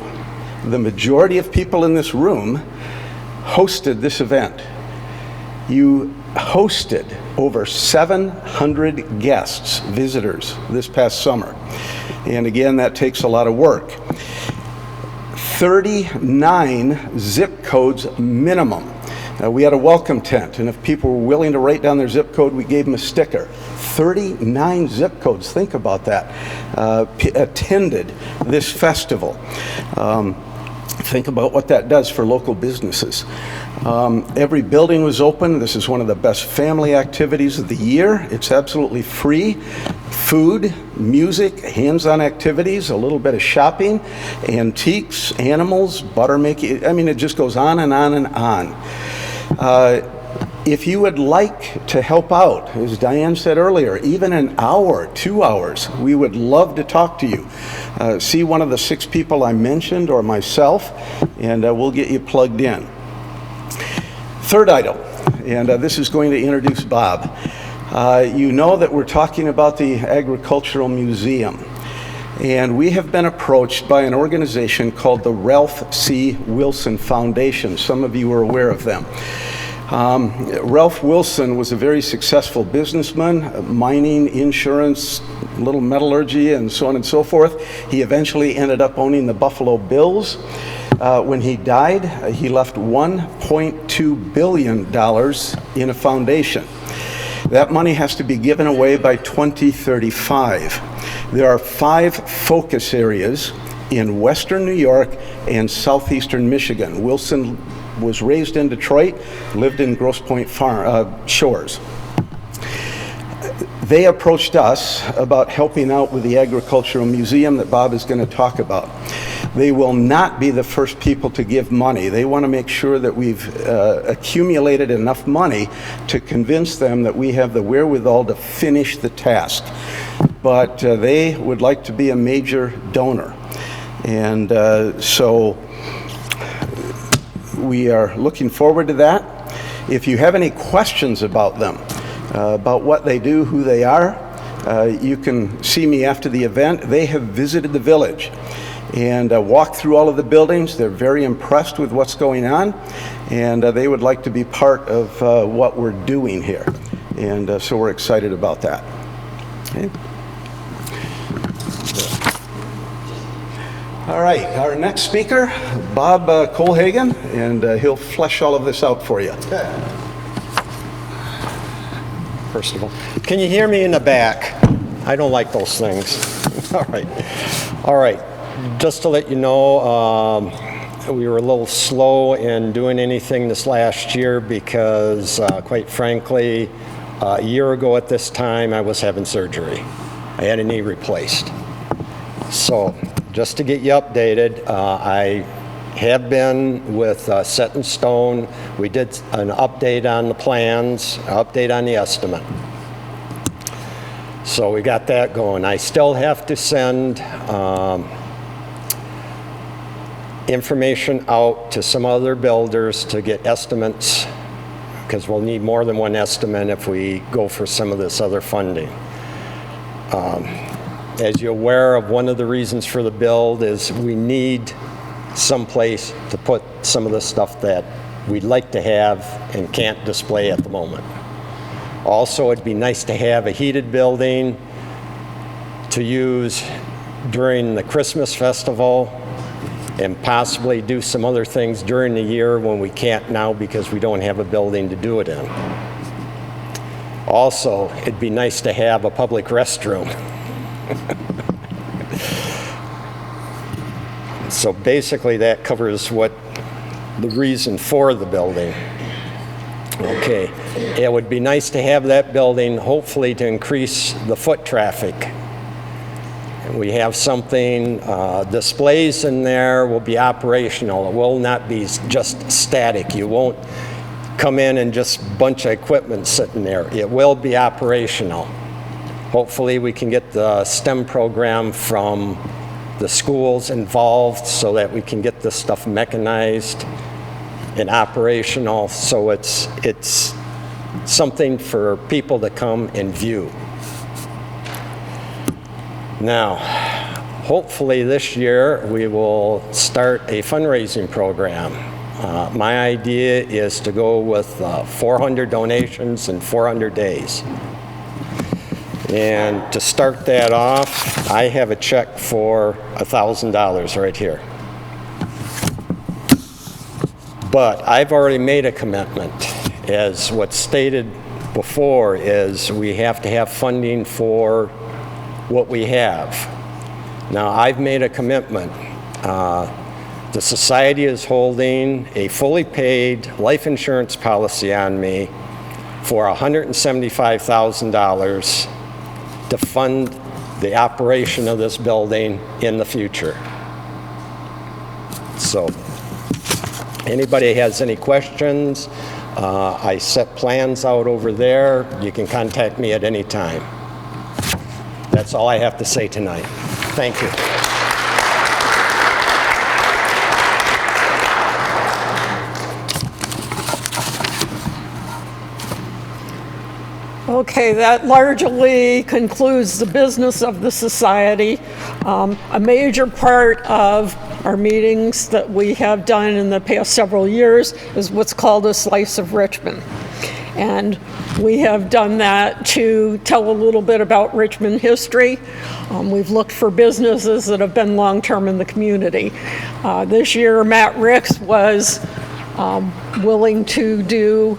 the majority of people in this room, hosted this event. You hosted over 700 guests, visitors, this past summer. And again, that takes a lot of work. 39 zip codes minimum. We had a welcome tent, and if people were willing to write down their zip code, we gave them a sticker. 39 zip codes, think about that, attended this festival. Think about what that does for local businesses. Every building was open. This is one of the best family activities of the year. It's absolutely free. Food, music, hands-on activities, a little bit of shopping, antiques, animals, butter making. I mean, it just goes on and on and on. If you would like to help out, as Diane said earlier, even an hour, 2 hours, we would love to talk to you. See one of the 6 people I mentioned or myself, and we'll get you plugged in. Third item, and this is going to introduce Bob. You know that we're talking about the Agricultural Museum. And we have been approached by an organization called the Ralph C. Wilson Foundation. Some of you are aware of them. Ralph Wilson was a very successful businessman, mining, insurance, little metallurgy, and so on and so forth. He eventually ended up owning the Buffalo Bills. When he died, he left $1.2 billion in a foundation. That money has to be given away by 2035. There are 5 focus areas in western New York and southeastern Michigan. Wilson was raised in Detroit, lived in Grosse Pointe Shores. They approached us about helping out with the agricultural museum that Bob is going to talk about. They will not be the first people to give money. They want to make sure that we've accumulated enough money to convince them that we have the wherewithal to finish the task. But they would like to be a major donor. And so we are looking forward to that. If you have any questions about them, about what they do, who they are, you can see me after the event. They have visited the village and walked through all of the buildings. They're very impressed with what's going on, and they would like to be part of what we're doing here. And so we're excited about that. Okay. All right, our next speaker, Bob Kohlhagen, and he'll flesh all of this out for you.
First of all, can you hear me in the back? I don't like those things. All right. Just to let you know, we were a little slow in doing anything this last year because, quite frankly, a year ago at this time, I was having surgery. I had a knee replaced. So, just to get you updated, I have been with Set in Stone. We did an update on the plans, update on the estimate. So we got that going. I still have to send information out to some other builders to get estimates, because we'll need more than one estimate if we go for some of this other funding. As you're aware of, one of the reasons for the build is we need some place to put some of the stuff that we'd like to have and can't display at the moment. Also, it'd be nice to have a heated building to use during the Christmas festival and possibly do some other things during the year when we can't now because we don't have a building to do it in. Also, it'd be nice to have a public restroom. So basically that covers what the reason for the building. Okay, it would be nice to have that building, hopefully to increase the foot traffic. We have something, displays in there will be operational. It will not be just static. You won't come in and just bunch of equipment sitting there. It will be operational. Hopefully we can get the STEM program from the schools involved so that we can get this stuff mechanized and operational, so it's something for people to come and view. Now, hopefully this year we will start a fundraising program. My idea is to go with 400 donations in 400 days. And to start that off, I have a check for $1,000 right here. But I've already made a commitment. As what's stated before is we have to have funding for what we have. Now, I've made a commitment. The society is holding a fully paid life insurance policy on me for $175,000 to fund the operation of this building in the future. So, anybody has any questions, I set plans out over there. You can contact me at any time. That's all I have to say tonight. Thank you.
Okay, that largely concludes the business of the society. A major part of our meetings that we have done in the past several years is what's called a Slice of Richmond. And we have done that to tell a little bit about Richmond history. We've looked for businesses that have been long-term in the community. This year, Matt Ricks was willing to do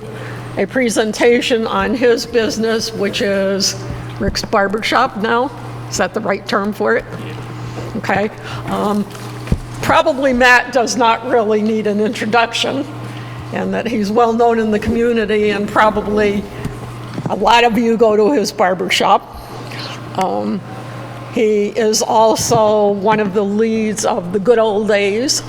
a presentation on his business, which is Rick's Barbershop now. Is that the right term for it? Okay. Probably Matt does not really need an introduction, and that he's well known in the community, and probably a lot of you go to his barbershop. He is also one of the leads of the Good Old Days.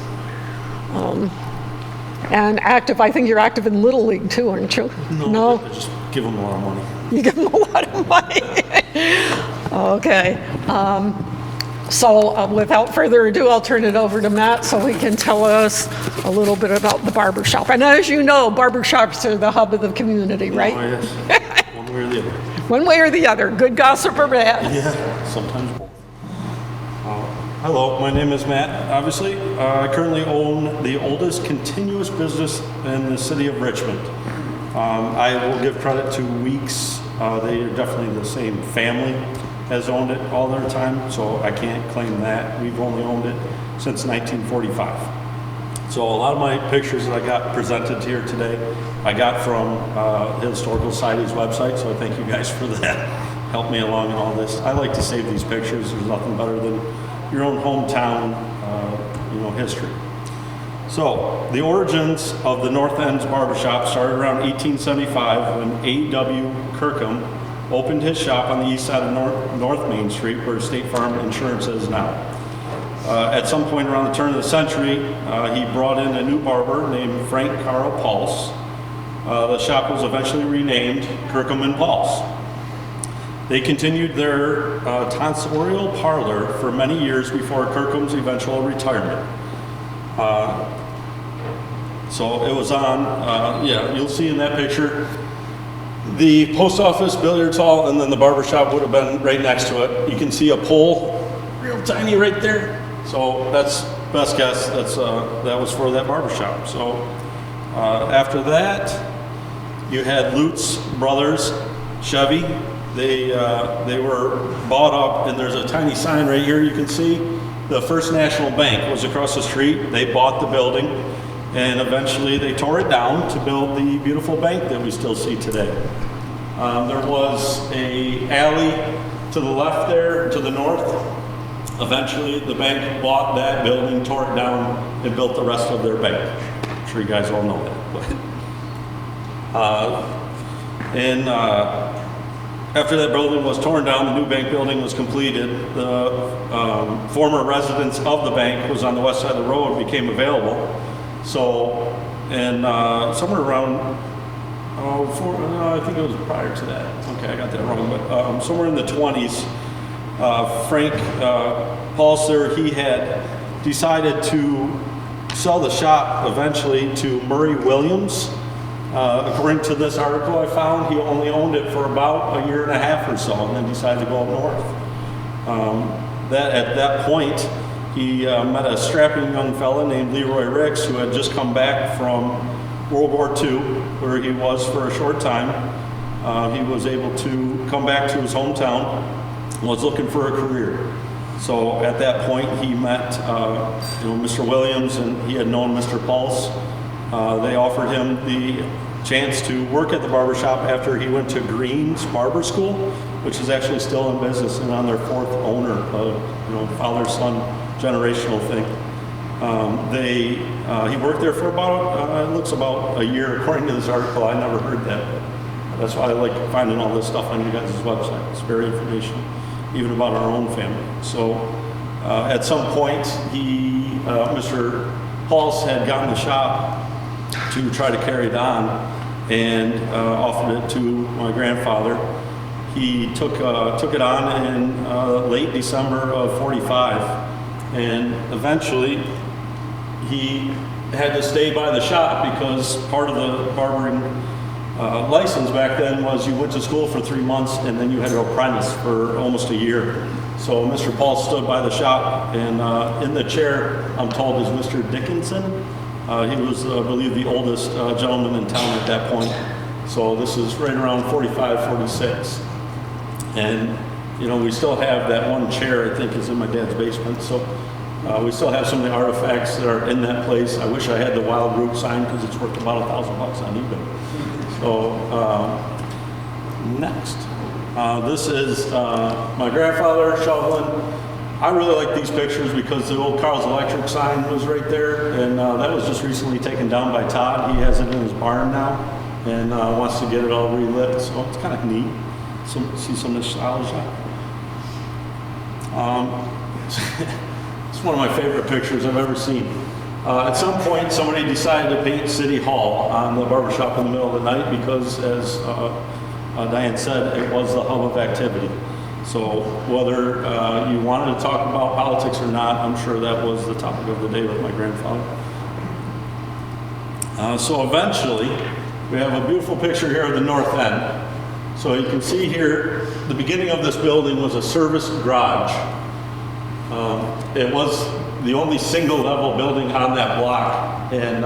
And active, I think you're active in Little League too, aren't you? No?
I just give them a lot of money.
You give them a lot of money. Okay. So without further ado, I'll turn it over to Matt so he can tell us a little bit about the barbershop. And as you know, barbershops are the hub of the community, right?
Oh, yes. One way or the other.
One way or the other, good gossip or bad.
Yeah, sometimes both. Hello, my name is Matt, obviously. I currently own the oldest continuous business in the city of Richmond. I will give credit to Weeks. They are definitely the same family has owned it all their time, so I can't claim that. We've only owned it since 1945. So a lot of my pictures that I got presented here today, I got from the Historical Society's website, so I thank you guys for that. Helped me along in all this. I like to save these pictures. There's nothing better than your own hometown, history. So, the origins of the North End's Barbershop started around 1875 when A.W. Kirkham opened his shop on the east side of North Main Street, where State Farm Insurance is now. At some point around the turn of the century, he brought in a new barber named Frank Carl Pulse. The shop was eventually renamed Kirkham and Pulse. They continued their tonsorial parlor for many years before Kirkham's eventual retirement. So it was on, you'll see in that picture, the post office, billiards hall, and then the barber shop would have been right next to it. You can see a pole, real tiny right there. So that's best guess, that was for that barber shop. So after that, you had Lutz Brothers Chevy. They were bought up, and there's a tiny sign right here you can see. The First National Bank was across the street. They bought the building, and eventually they tore it down to build the beautiful bank that we still see today. There was an alley to the left there, to the north. Eventually the bank bought that building, tore it down, and built the rest of their bank. I'm sure you guys all know that. After that building was torn down, the new bank building was completed. The former residence of the bank was on the west side of the road, became available. So, and somewhere around, I think it was prior to that. Okay, I got that wrong, but somewhere in the 20s, Frank Paulser, he had decided to sell the shop eventually to Murray Williams. According to this article I found, he only owned it for about a year and a half or so, and then decided to go up north. At that point, he met a strapping young fella named Leroy Ricks, who had just come back from World War II, where he was for a short time. He was able to come back to his hometown, was looking for a career. So at that point, he met Mr. Williams, and he had known Mr. Pulse. They offered him the chance to work at the barbershop after he went to Green's Barber School, which is actually still in business and on their fourth owner, father-son generational thing. He worked there for about, it looks about a year, according to this article. I never heard that, but that's why I like finding all this stuff on you guys' website. It's very informational, even about our own family. So at some point, Mr. Pulse had gotten the shop to try to carry it on and offered it to my grandfather. He took it on in late December of '45, and eventually he had to stay by the shop because part of the barbering license back then was you went to school for 3 months and then you had to apprentice for almost a year. So Mr. Paul stood by the shop, and in the chair, I'm told, is Mr. Dickinson. He was, I believe, the oldest gentleman in town at that point. So this is right around 45, 46. And, you know, we still have that one chair, I think, is in my dad's basement. So we still have some of the artifacts that are in that place. I wish I had the Wild Root sign because it's worth about $1,000 on eBay. So next. This is my grandfather shoveling. I really like these pictures because the old Carl's Electric sign was right there, and that was just recently taken down by Todd. He has it in his barn now and wants to get it all relit, so it's kind of neat. See some nostalgia. It's one of my favorite pictures I've ever seen. At some point, somebody decided to paint City Hall on the barbershop in the middle of the night because, as Diane said, it was the hub of activity. So whether you wanted to talk about politics or not, I'm sure that was the topic of the day with my grandfather. So eventually, we have a beautiful picture here of the north end. So you can see here, the beginning of this building was a service garage. It was the only single level building on that block, and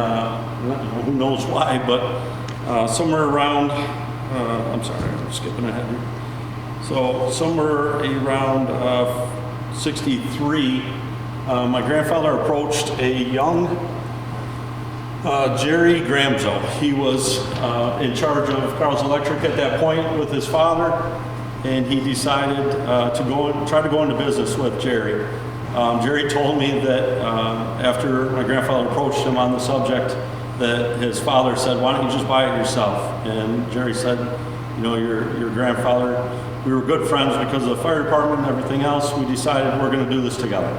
who knows why, but somewhere around, I'm sorry, I'm skipping ahead here. So somewhere around 63, my grandfather approached a young Jerry Gramzo. He was in charge of Carl's Electric at that point with his father, and he decided to try to go into business with Jerry. Jerry told me that after my grandfather approached him on the subject, that his father said, "Why don't you just buy it yourself?" And Jerry said, "You know, your grandfather, we were good friends because of the fire department and everything else. We decided we're going to do this together."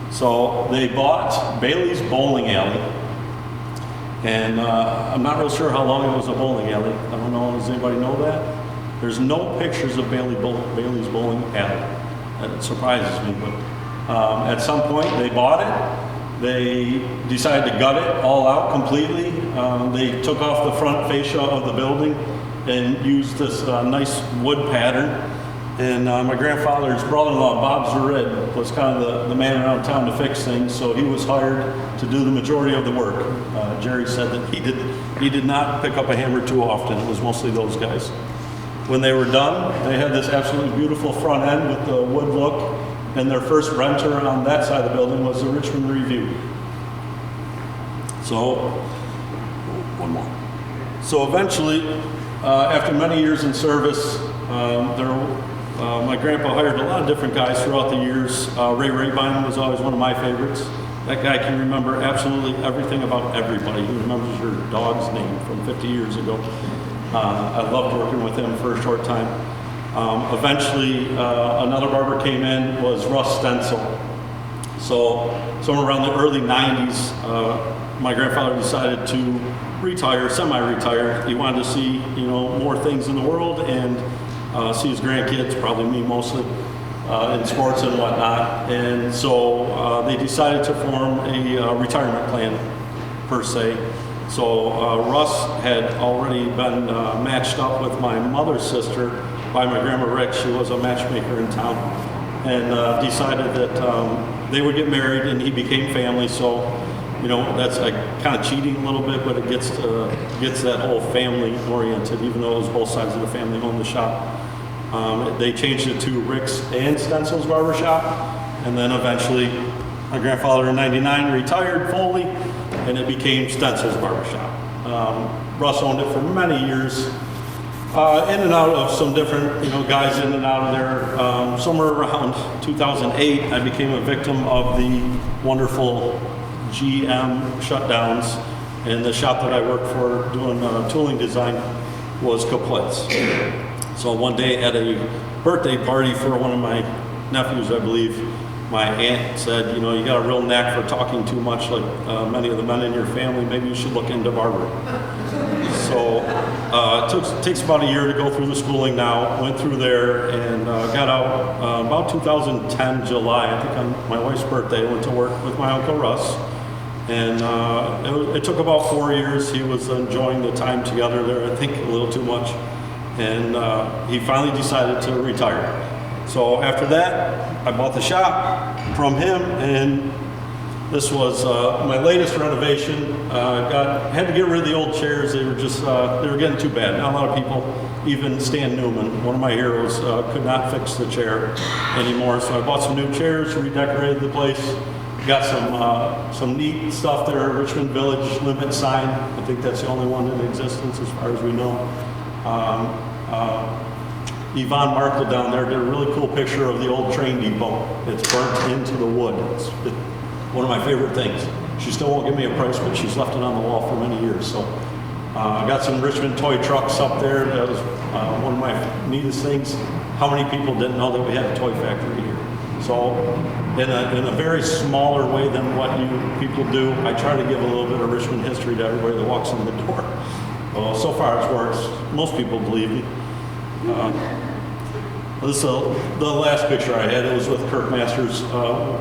So they bought Bailey's Bowling Alley. And I'm not real sure how long it was a bowling alley. I don't know, does anybody know that? There's no pictures of Bailey's Bowling Alley. That surprises me, but at some point they bought it. They decided to gut it all out completely. They took off the front fascia of the building and used this nice wood pattern. And my grandfather's brother-in-law, Bob Zarid, was kind of the man around town to fix things, so he was hired to do the majority of the work. Jerry said that he did not pick up a hammer too often. It was mostly those guys. When they were done, they had this absolutely beautiful front end with the wood look, and their first renter on that side of the building was the Richmond Review. So, one more. So eventually, after many years in service, my grandpa hired a lot of different guys throughout the years. Ray Rabine was always one of my favorites. That guy can remember absolutely everything about everybody. He remembers your dog's name from 50 years ago. I loved working with him for a short time. Eventually, another barber came in, was Russ Stencil. So somewhere around the early 90s, my grandfather decided to retire, semi-retire. He wanted to see, more things in the world and see his grandkids, probably me mostly, in sports and whatnot. And so they decided to form a retirement plan, per se. So Russ had already been matched up with my mother's sister by my grandma Rick. She was a matchmaker in town, and decided that they would get married and he became family. So, that's kind of cheating a little bit, but it gets that whole family oriented, even though it was both sides of the family owned the shop. They changed it to Rick's and Stencil's Barbershop, and then eventually my grandfather in '99 retired fully, and it became Stencil's Barbershop. Russ owned it for many years, in and out of some different guys in and out of there. Somewhere around 2008, I became a victim of the wonderful GM shutdowns, and the shop that I worked for doing tooling design was kaputs. So one day at a birthday party for one of my nephews, I believe, my aunt said, you got a real knack for talking too much like many of the men in your family, maybe you should look into barbering. So it takes about a year to go through the schooling now, went through there and got out about 2010 July, I think on my wife's birthday. I went to work with my Uncle Russ, And it took about 4 years. He was enjoying the time together there, I think a little too much. And he finally decided to retire. So after that, I bought the shop from him, and this was my latest renovation. Had to get rid of the old chairs. They were just, they were getting too bad. Not a lot of people, even Stan Newman, one of my heroes, could not fix the chair anymore. So I bought some new chairs, redecorated the place. Got some neat stuff there, Richmond Village limit sign. I think that's the only one in existence as far as we know. Yvonne Markle down there did a really cool picture of the old train depot. It's burnt into the wood. It's one of my favorite things. She still won't give me a price, but she's left it on the wall for many years. So I got some Richmond toy trucks up there. That was one of my neatest things. How many people didn't know that we had a toy factory here? So in a very smaller way than what you people do, I try to give a little bit of Richmond history to everybody that walks in the door. Well, so far it's worked. Most people believe me. This is the last picture I had. It was with Kirk Masters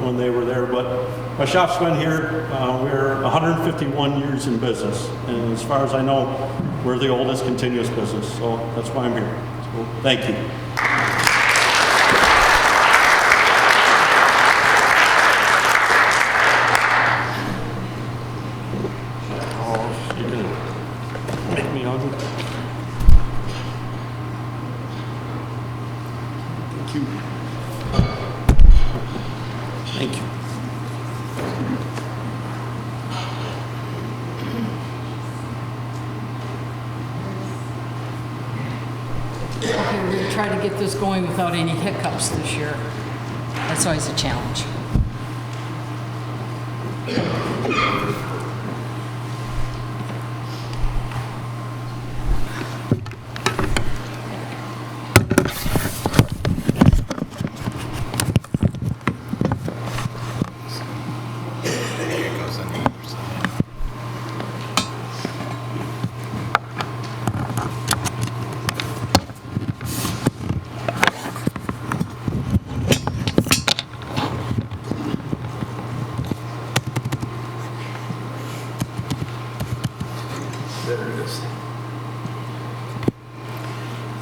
when they were there. But my shop's been here. We're 151 years in business. And as far as I know, we're the oldest continuous business. So that's why I'm here. So thank you. Thank you.
Okay, we're going to try to get this going without any hiccups this year. That's always a challenge.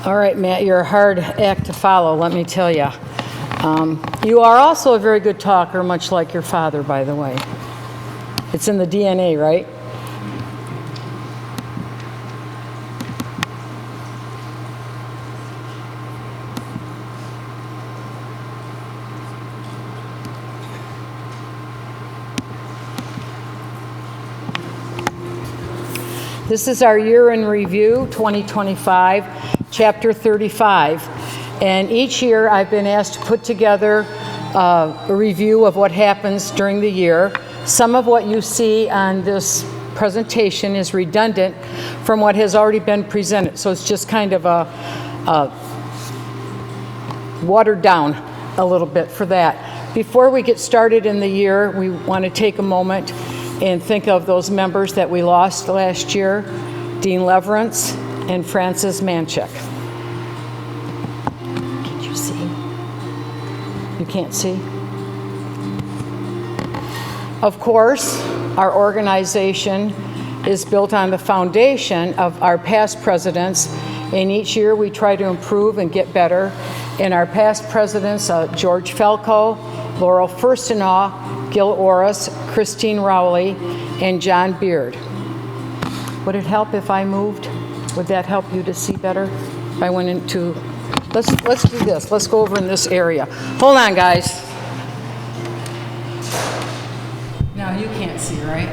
All right, Matt, you're a hard act to follow, let me tell you. You are also a very good talker, much like your father, by the way. It's in the DNA, right? This is our year in review, 2025, chapter 35. And each year I've been asked to put together a review of what happens during the year. Some of what you see on this presentation is redundant from what has already been presented. So it's just kind of a watered down a little bit for that. Before we get started in the year, we want to take a moment and think of those members that we lost last year, Dean Leverance and Francis Manchek. Can't you see? You can't see? Of course, our organization is built on the foundation of our past presidents, and each year we try to improve and get better. And our past presidents, George Falco, Laurel Firstenaw, Gil Orris, Christine Rowley, and John Beard. Would it help if I moved? Would that help you to see better? If I went into, let's do this. Let's go over in this area. Hold on, guys. Now you can't see, right?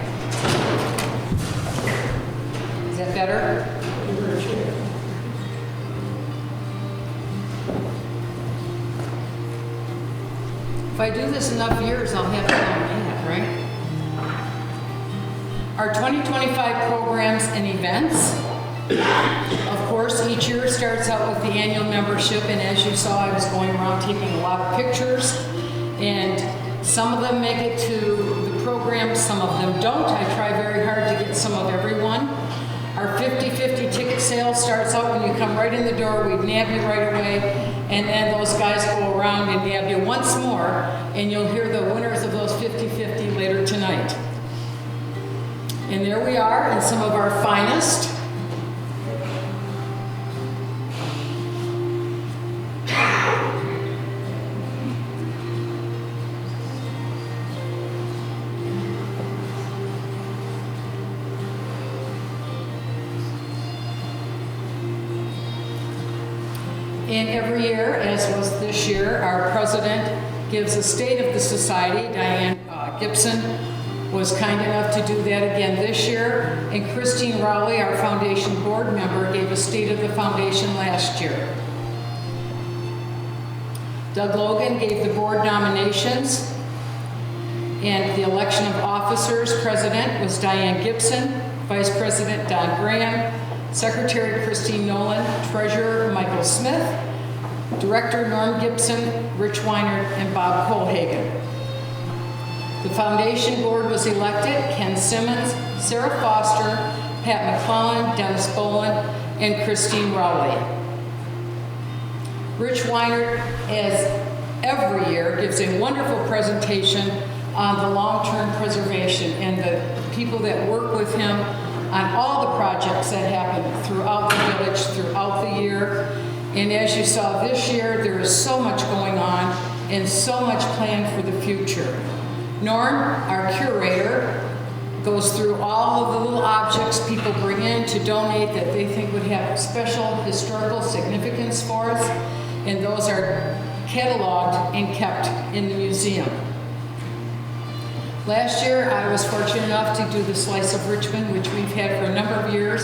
Is that better? If I do this enough years, I'll have it on my head, right? Our 2025 programs and events. Of course, each year starts out with the annual membership, and as you saw, I was going around taking a lot of pictures, and some of them make it to the program, some of them don't. I try very hard to get some of everyone. Our 50-50 ticket sale starts out when you come right in the door. We nab you right away, and then those guys go around and nab you once more, and you'll hear the winners of those 50-50 later tonight. And there we are in some of our finest. And every year, as was this year, our president gives a state of the society. Diane Gibson was kind enough to do that again this year. And Christine Rowley, our foundation board member, gave a state of the foundation last year. Doug Logan gave the board nominations. And the election of officers, president was Diane Gibson, vice president Don Graham, secretary Christine Nolan, treasurer Michael Smith, director Norm Gibson, Rich Weinert, and Bob Kohlhagen. The foundation board was elected Ken Simmons, Sarah Foster, Pat McClellan, Dennis Boland, and Christine Rowley. Rich Weinert, as every year, gives a wonderful presentation on the long-term preservation and the people that work with him on all the projects that happen throughout the village, throughout the year. And as you saw this year, there is so much going on and so much planned for the future. Norm, our curator, goes through all of the little objects people bring in to donate that they think would have special historical significance for us, and those are cataloged and kept in the museum. Last year, I was fortunate enough to do the Slice of Richmond, which we've had for a number of years.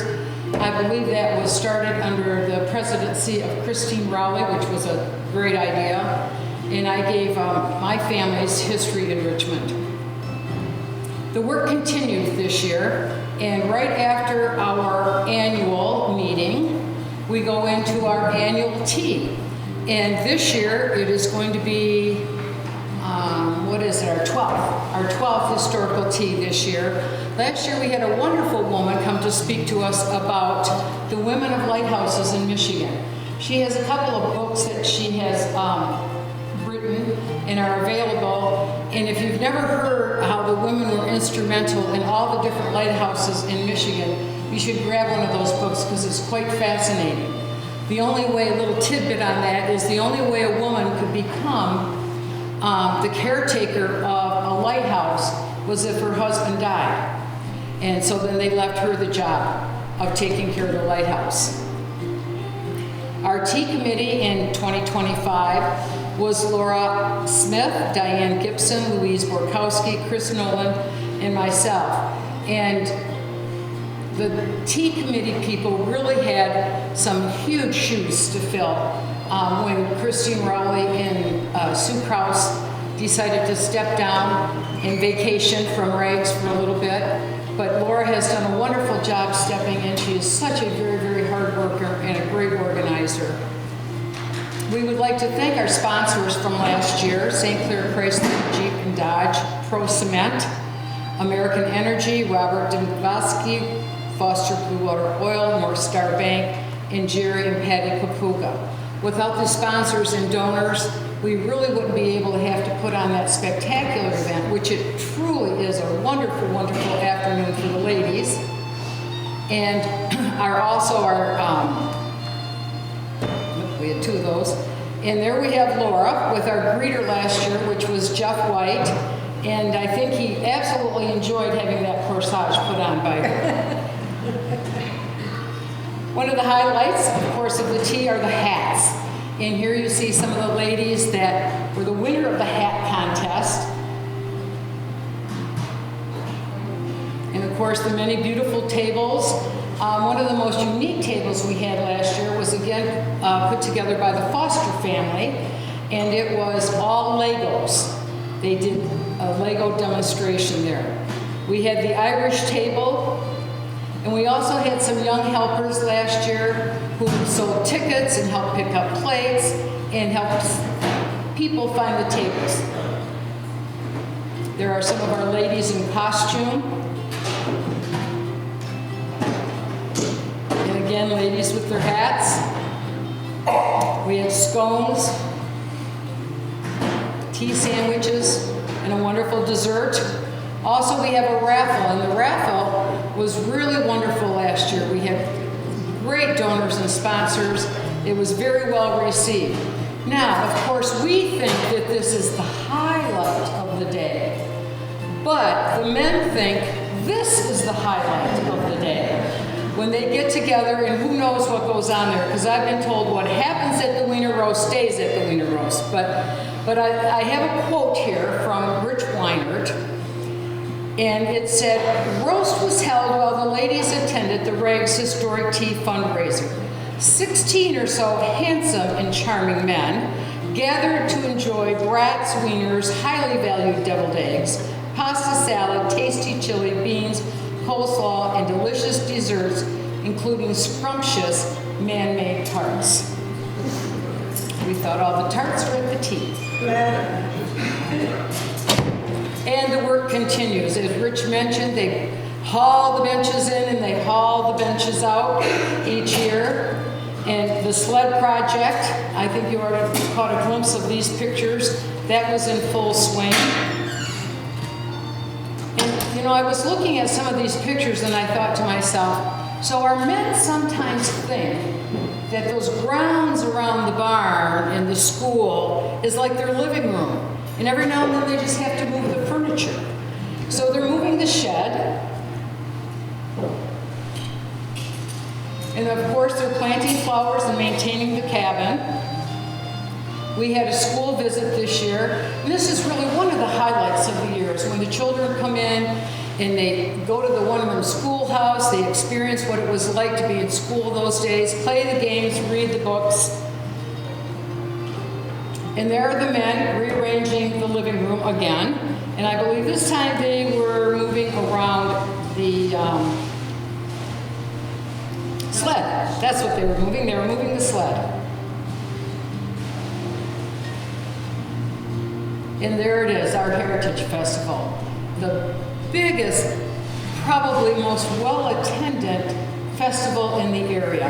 I believe that was started under the presidency of Christine Rowley, which was a great idea. And I gave my family's history in Richmond. The work continued this year, and right after our annual meeting, we go into our annual tea. And this year, it is going to be our 12th historical tea this year. Last year we had a wonderful woman come to speak to us about the women of lighthouses in Michigan. She has a couple of books that she has written and are available. And if you've never heard how the women were instrumental in all the different lighthouses in Michigan, you should grab one of those books because it's quite fascinating. The only way, a little tidbit on that, is the only way a woman could become the caretaker of a lighthouse was if her husband died. And so then they left her the job of taking care of the lighthouse. Our tea committee in 2025 was Laura Smith, Diane Gibson, Louise Borkowski, Chris Nolan, and myself. And the tea committee people really had some huge shoes to fill when Christine Rowley and Sue Krause decided to step down and vacation from rags for a little bit. But Laura has done a wonderful job stepping in. She is such a very, very hard worker and a great organizer. We would like to thank our sponsors from last year, St. Clair Chrysler, Jeep and Dodge, Pro Cement, American Energy, Robert Dembowski, Foster Blue Water Oil, North Star Bank, and Jerry and Patty Papuga. Without the sponsors and donors, we really wouldn't be able to have to put on that spectacular event, which it truly is a wonderful, wonderful afternoon for the ladies. And we had two of those. And there we have Laura with our greeter last year, which was Jeff White. And I think he absolutely enjoyed having that corsage put on by her. One of the highlights, of course, of the tea are the hats. And here you see some of the ladies that were the winner of the hat contest. And of course, the many beautiful tables. One of the most unique tables we had last year was again put together by the Foster family, and it was all Legos. They did a Lego demonstration there. We had the Irish table, and we also had some young helpers last year who sold tickets and helped pick up plates and helped people find the tables. There are some of our ladies in costume. And again, ladies with their hats. We had scones, tea sandwiches, and a wonderful dessert. Also, we have a raffle, and the raffle was really wonderful last year. We had great donors and sponsors. It was very well received. Now, of course, we think that this is the highlight of the day, but the men think this is the highlight of the day. When they get together, and who knows what goes on there, because I've been told what happens at the Wiener Roast stays at the Wiener Roast. But I have a quote here from Rich Weinert, and it said, "Roast was held while the ladies attended the Rags Historic Tea fundraiser. 16 or so handsome and charming men gathered to enjoy brats, wieners, highly valued deviled eggs, pasta salad, tasty chili, beans, coleslaw, and delicious desserts, including scrumptious man-made tarts." We thought all the tarts were at the tea. And the work continues. As Rich mentioned, they haul the benches in and they haul the benches out each year. And the sled project, I think you already caught a glimpse of these pictures, that was in full swing. And, you know, I was looking at some of these pictures and I thought to myself, so our men sometimes think that those grounds around the barn and the school is like their living room. And every now and then they just have to move the furniture. So they're moving the shed. And of course, they're planting flowers and maintaining the cabin. We had a school visit this year, and this is really one of the highlights of the year, is when the children come in and they go to the one-room schoolhouse, they experience what it was like to be in school those days, play the games, read the books. And there are the men rearranging the living room again, and I believe this time they were moving around the sled. That's what they were moving. They were moving the sled. And there it is, our Heritage Festival. The biggest, probably most well-attended festival in the area.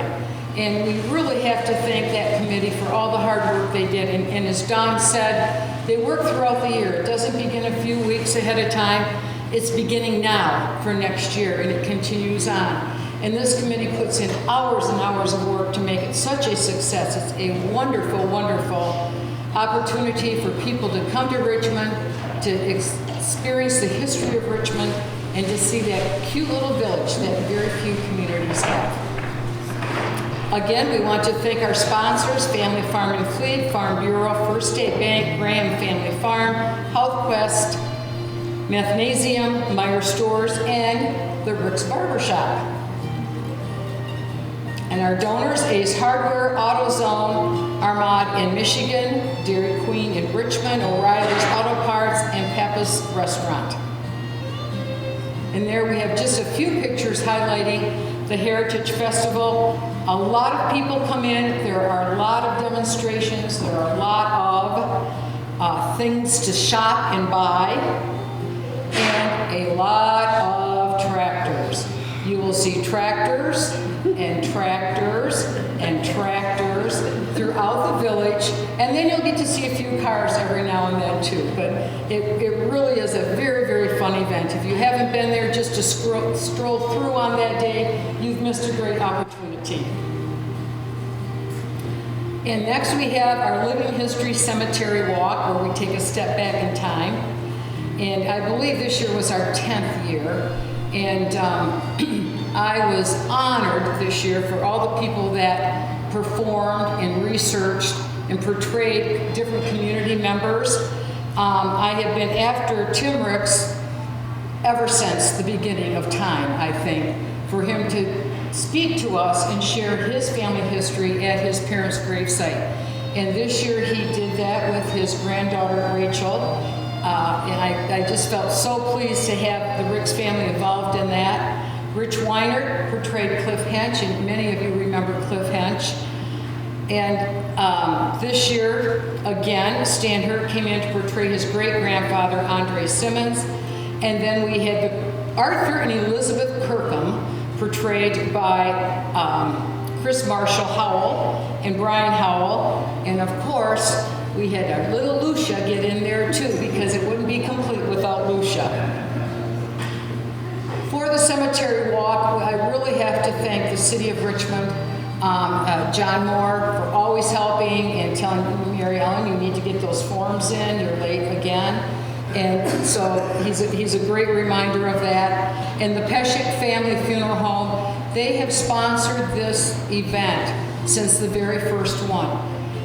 And we really have to thank that committee for all the hard work they did. And as Don said, they work throughout the year. It doesn't begin a few weeks ahead of time. It's beginning now for next year, and it continues on. And this committee puts in hours and hours of work to make it such a success. It's a wonderful, wonderful opportunity for people to come to Richmond, to experience the history of Richmond, and to see that cute little village that very few communities have. Again, we want to thank our sponsors, Family Farm and Fleet, Farm Bureau, First State Bank, Graham Family Farm, Health Quest, Mathnasium, Meyer Stores, and the Rick's Barbershop. And our donors, Ace Hardware, AutoZone, Armad in Michigan, Dairy Queen in Richmond, O'Reilly's Auto Parts, and Pappas Restaurant. And there we have just a few pictures highlighting the Heritage Festival. A lot of people come in. There are a lot of demonstrations. There are a lot of things to shop and buy, and a lot of tractors. You will see tractors and tractors and tractors throughout the village, and then you'll get to see a few cars every now and then too. But it really is a very, very fun event. If you haven't been there just to stroll through on that day, you've missed a great opportunity. And next we have our Living History Cemetery Walk, where we take a step back in time. And I believe this year was our 10th year. And I was honored this year for all the people that performed and researched and portrayed different community members. I have been after Tim Ricks ever since the beginning of time, I think, for him to speak to us and share his family history at his parents' gravesite. And this year he did that with his granddaughter, Rachel. And I just felt so pleased to have the Ricks family involved in that. Rich Weinert portrayed Cliff Hench, and many of you remember Cliff Hench. And this year, again, Stan Hurt came in to portray his great-grandfather, Andre Simmons. And then we had Arthur and Elizabeth Kirkham, portrayed by Chris Marshall Howell and Brian Howell. And of course, we had our little Lucia get in there too, because it wouldn't be complete without Lucia. the cemetery walk, I really have to thank the city of Richmond, John Moore, for always helping and telling Mary Ellen, you need to get those forms in, you're late again. And so he's a great reminder of that. And the Peshek Family Funeral Home, they have sponsored this event since the very first one.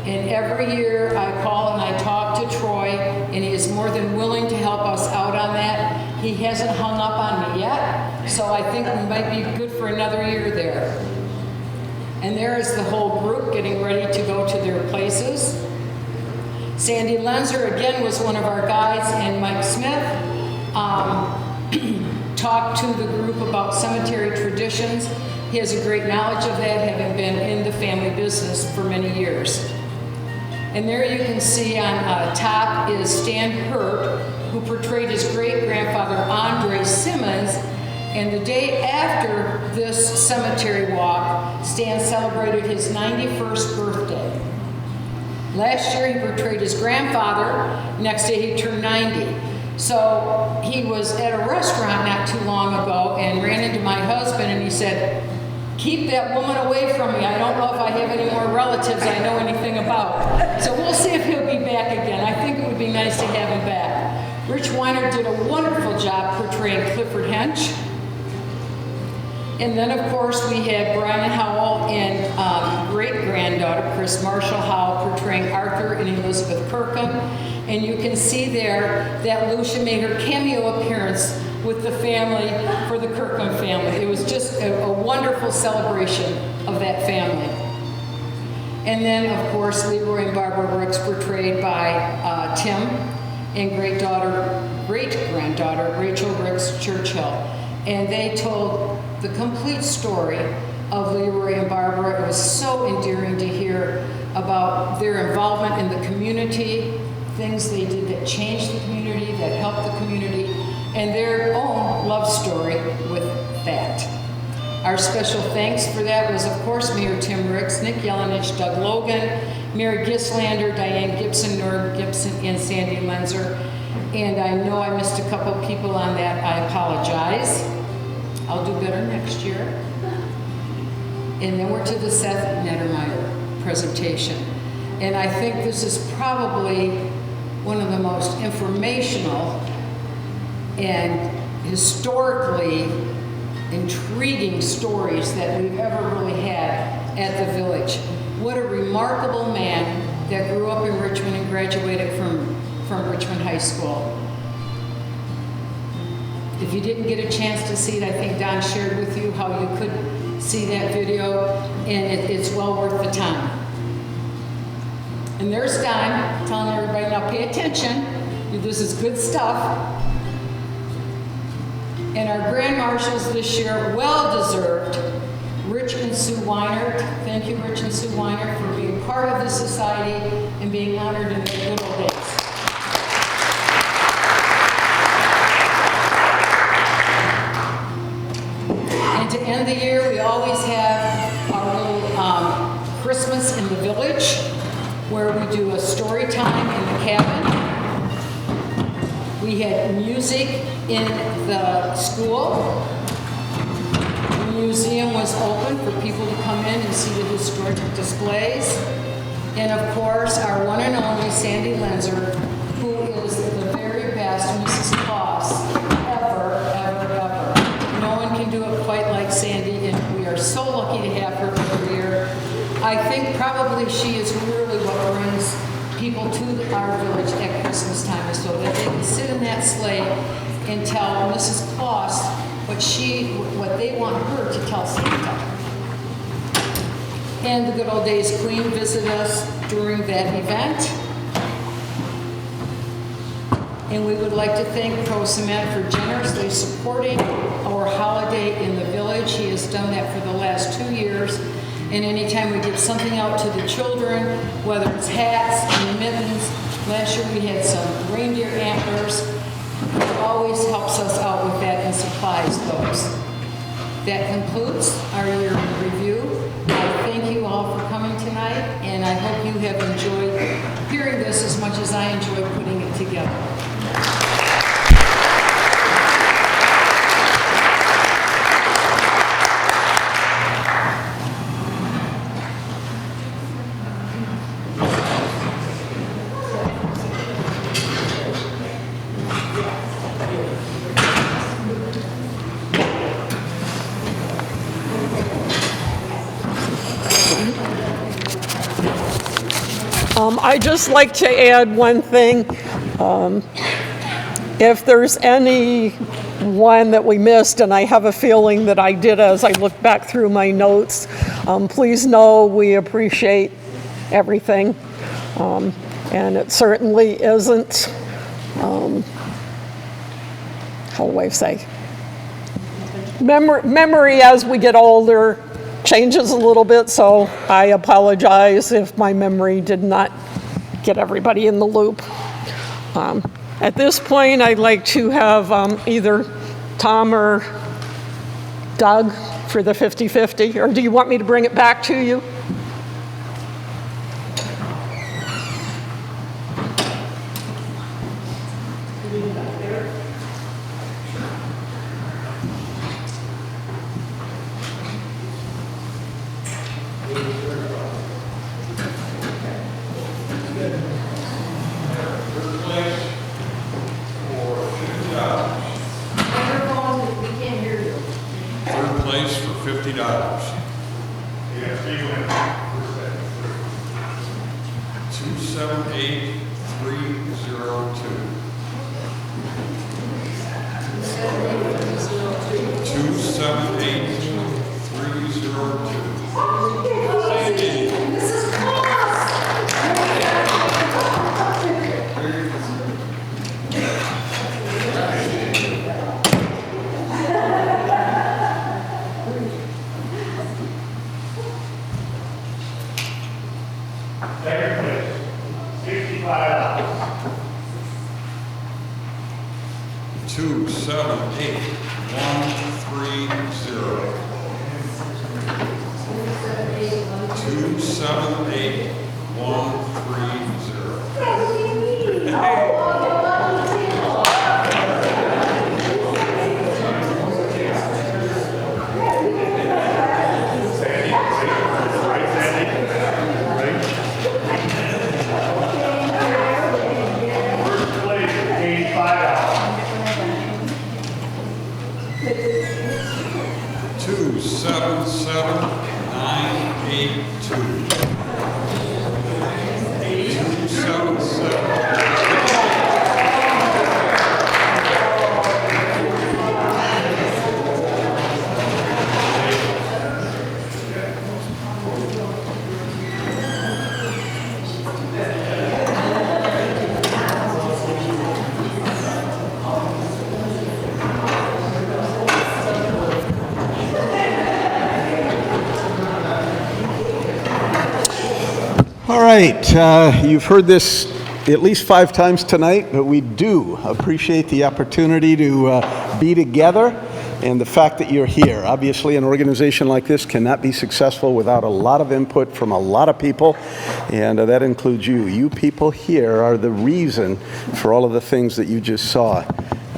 And every year I call and I talk to Troy, and he is more than willing to help us out on that. He hasn't hung up on me yet, so I think we might be good for another year there. And there is the whole group getting ready to go to their places. Sandy Lenzer, again, was one of our guides, and Mike Smith talked to the group about cemetery traditions. He has a great knowledge of that, having been in the family business for many years. And there you can see on top is Stan Hurt, who portrayed his great-grandfather Andre Simmons. And the day after this cemetery walk, Stan celebrated his 91st birthday. Last year he portrayed his grandfather. Next day he turned 90. So he was at a restaurant not too long ago and ran into my husband, and he said, keep that woman away from me. I don't know if I have any more relatives I know anything about. So we'll see if he'll be back again. I think it would be nice to have him back. Rich Weiner did a wonderful job portraying Clifford Hench. And then, of course, we had Brian Howell and great-granddaughter Chris Marshall Howell portraying Arthur and Elizabeth Kirkham. And you can see there that Lucia made her cameo appearance with the family for the Kirkham family. It was just a wonderful celebration of that family. And then, of course, Leroy and Barbara Ricks portrayed by Tim and great-granddaughter Rachel Ricks Churchill. And they told the complete story of Leroy and Barbara. It was so endearing to hear about their involvement in the community, things they did that changed the community, that helped the community, and their own love story with that. Our special thanks for that was, of course, Mayor Tim Ricks, Nick Yelenich, Doug Logan, Mary Gislander, Diane Gibson, Norm Gibson, and Sandy Lenzer. And I know I missed a couple people on that. I apologize. I'll do better next year. And then we're to the Seth Nettermeyer presentation. And I think this is probably one of the most informational and historically intriguing stories that we've ever really had at the village. What a remarkable man that grew up in Richmond and graduated from Richmond High School. If you didn't get a chance to see it, I think Don shared with you how you could see that video, and it's well worth the time. And there's Don telling everybody, now pay attention, this is good stuff. And our Grand Marshals this year, well-deserved, Rich and Sue Weiner. Thank you, Rich and Sue Weiner, for being part of the society and being honored in the good old days. And to end the year, we always have our little Christmas in the village, where we do a story time in the cabin. We had music in the school. The museum was open for people to come in and see the historic displays. And of course, our one and only Sandy Lenzer, who is the very best Mrs. Claus ever, ever, ever. No one can do it quite like Sandy, and we are so lucky to have her every year. I think probably she is really what brings people to our village at Christmas time, so that they can sit in that sleigh and tell Mrs. Claus what they want her to tell Santa. And the good old days Queen visited us during that event. And we would like to thank Pro Cement for generously supporting our holiday in the village. He has done that for the last 2 years. And anytime we give something out to the children, whether it's hats and mittens, last year we had some reindeer antlers. He always helps us out with that and supplies those. That concludes our year in review. I thank you all for coming tonight, and I hope you have enjoyed hearing this as much as I enjoyed putting it together.
I'd just like to add one thing. If there's any one that we missed, and I have a feeling that I did as I look back through my notes, please know we appreciate everything. And it certainly isn't, how do I say? Memory as we get older changes a little bit, so I apologize if my memory did not get everybody in the loop. At this point, I'd like to have either Tom or Doug for the 50-50, or do you want me to bring it back to you?
Third place for $50.
Yeah, see you in.
278302. 278302.
Second place, $65. 27,982. All right, you've heard this at least 5 times tonight, but we do appreciate the opportunity to be together and the fact that you're here. Obviously, an organization like this cannot be successful without a lot of input from a lot of people, and that includes you. You people here are the reason for all of the things that you just saw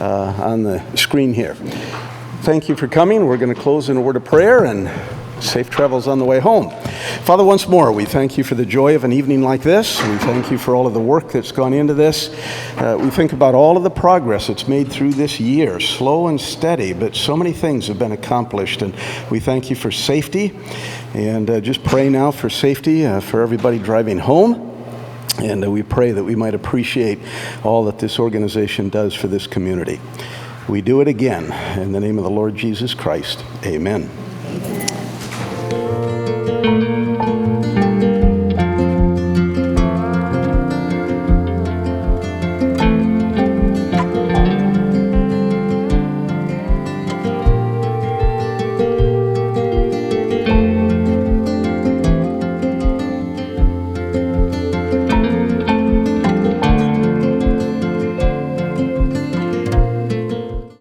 on the screen here. Thank you for coming. We're going to close in a word of prayer, and safe travels on the way home. Father, once more, we thank you for the joy of an evening like this. We thank you for all of the work that's gone into this. We think about all of the progress that's made through this year, slow and steady, but so many things have been accomplished. And we thank you for safety, and just pray now for safety for everybody driving home. And we pray that we might appreciate all that this organization does for this community. We do it again in the name of the Lord Jesus Christ. Amen.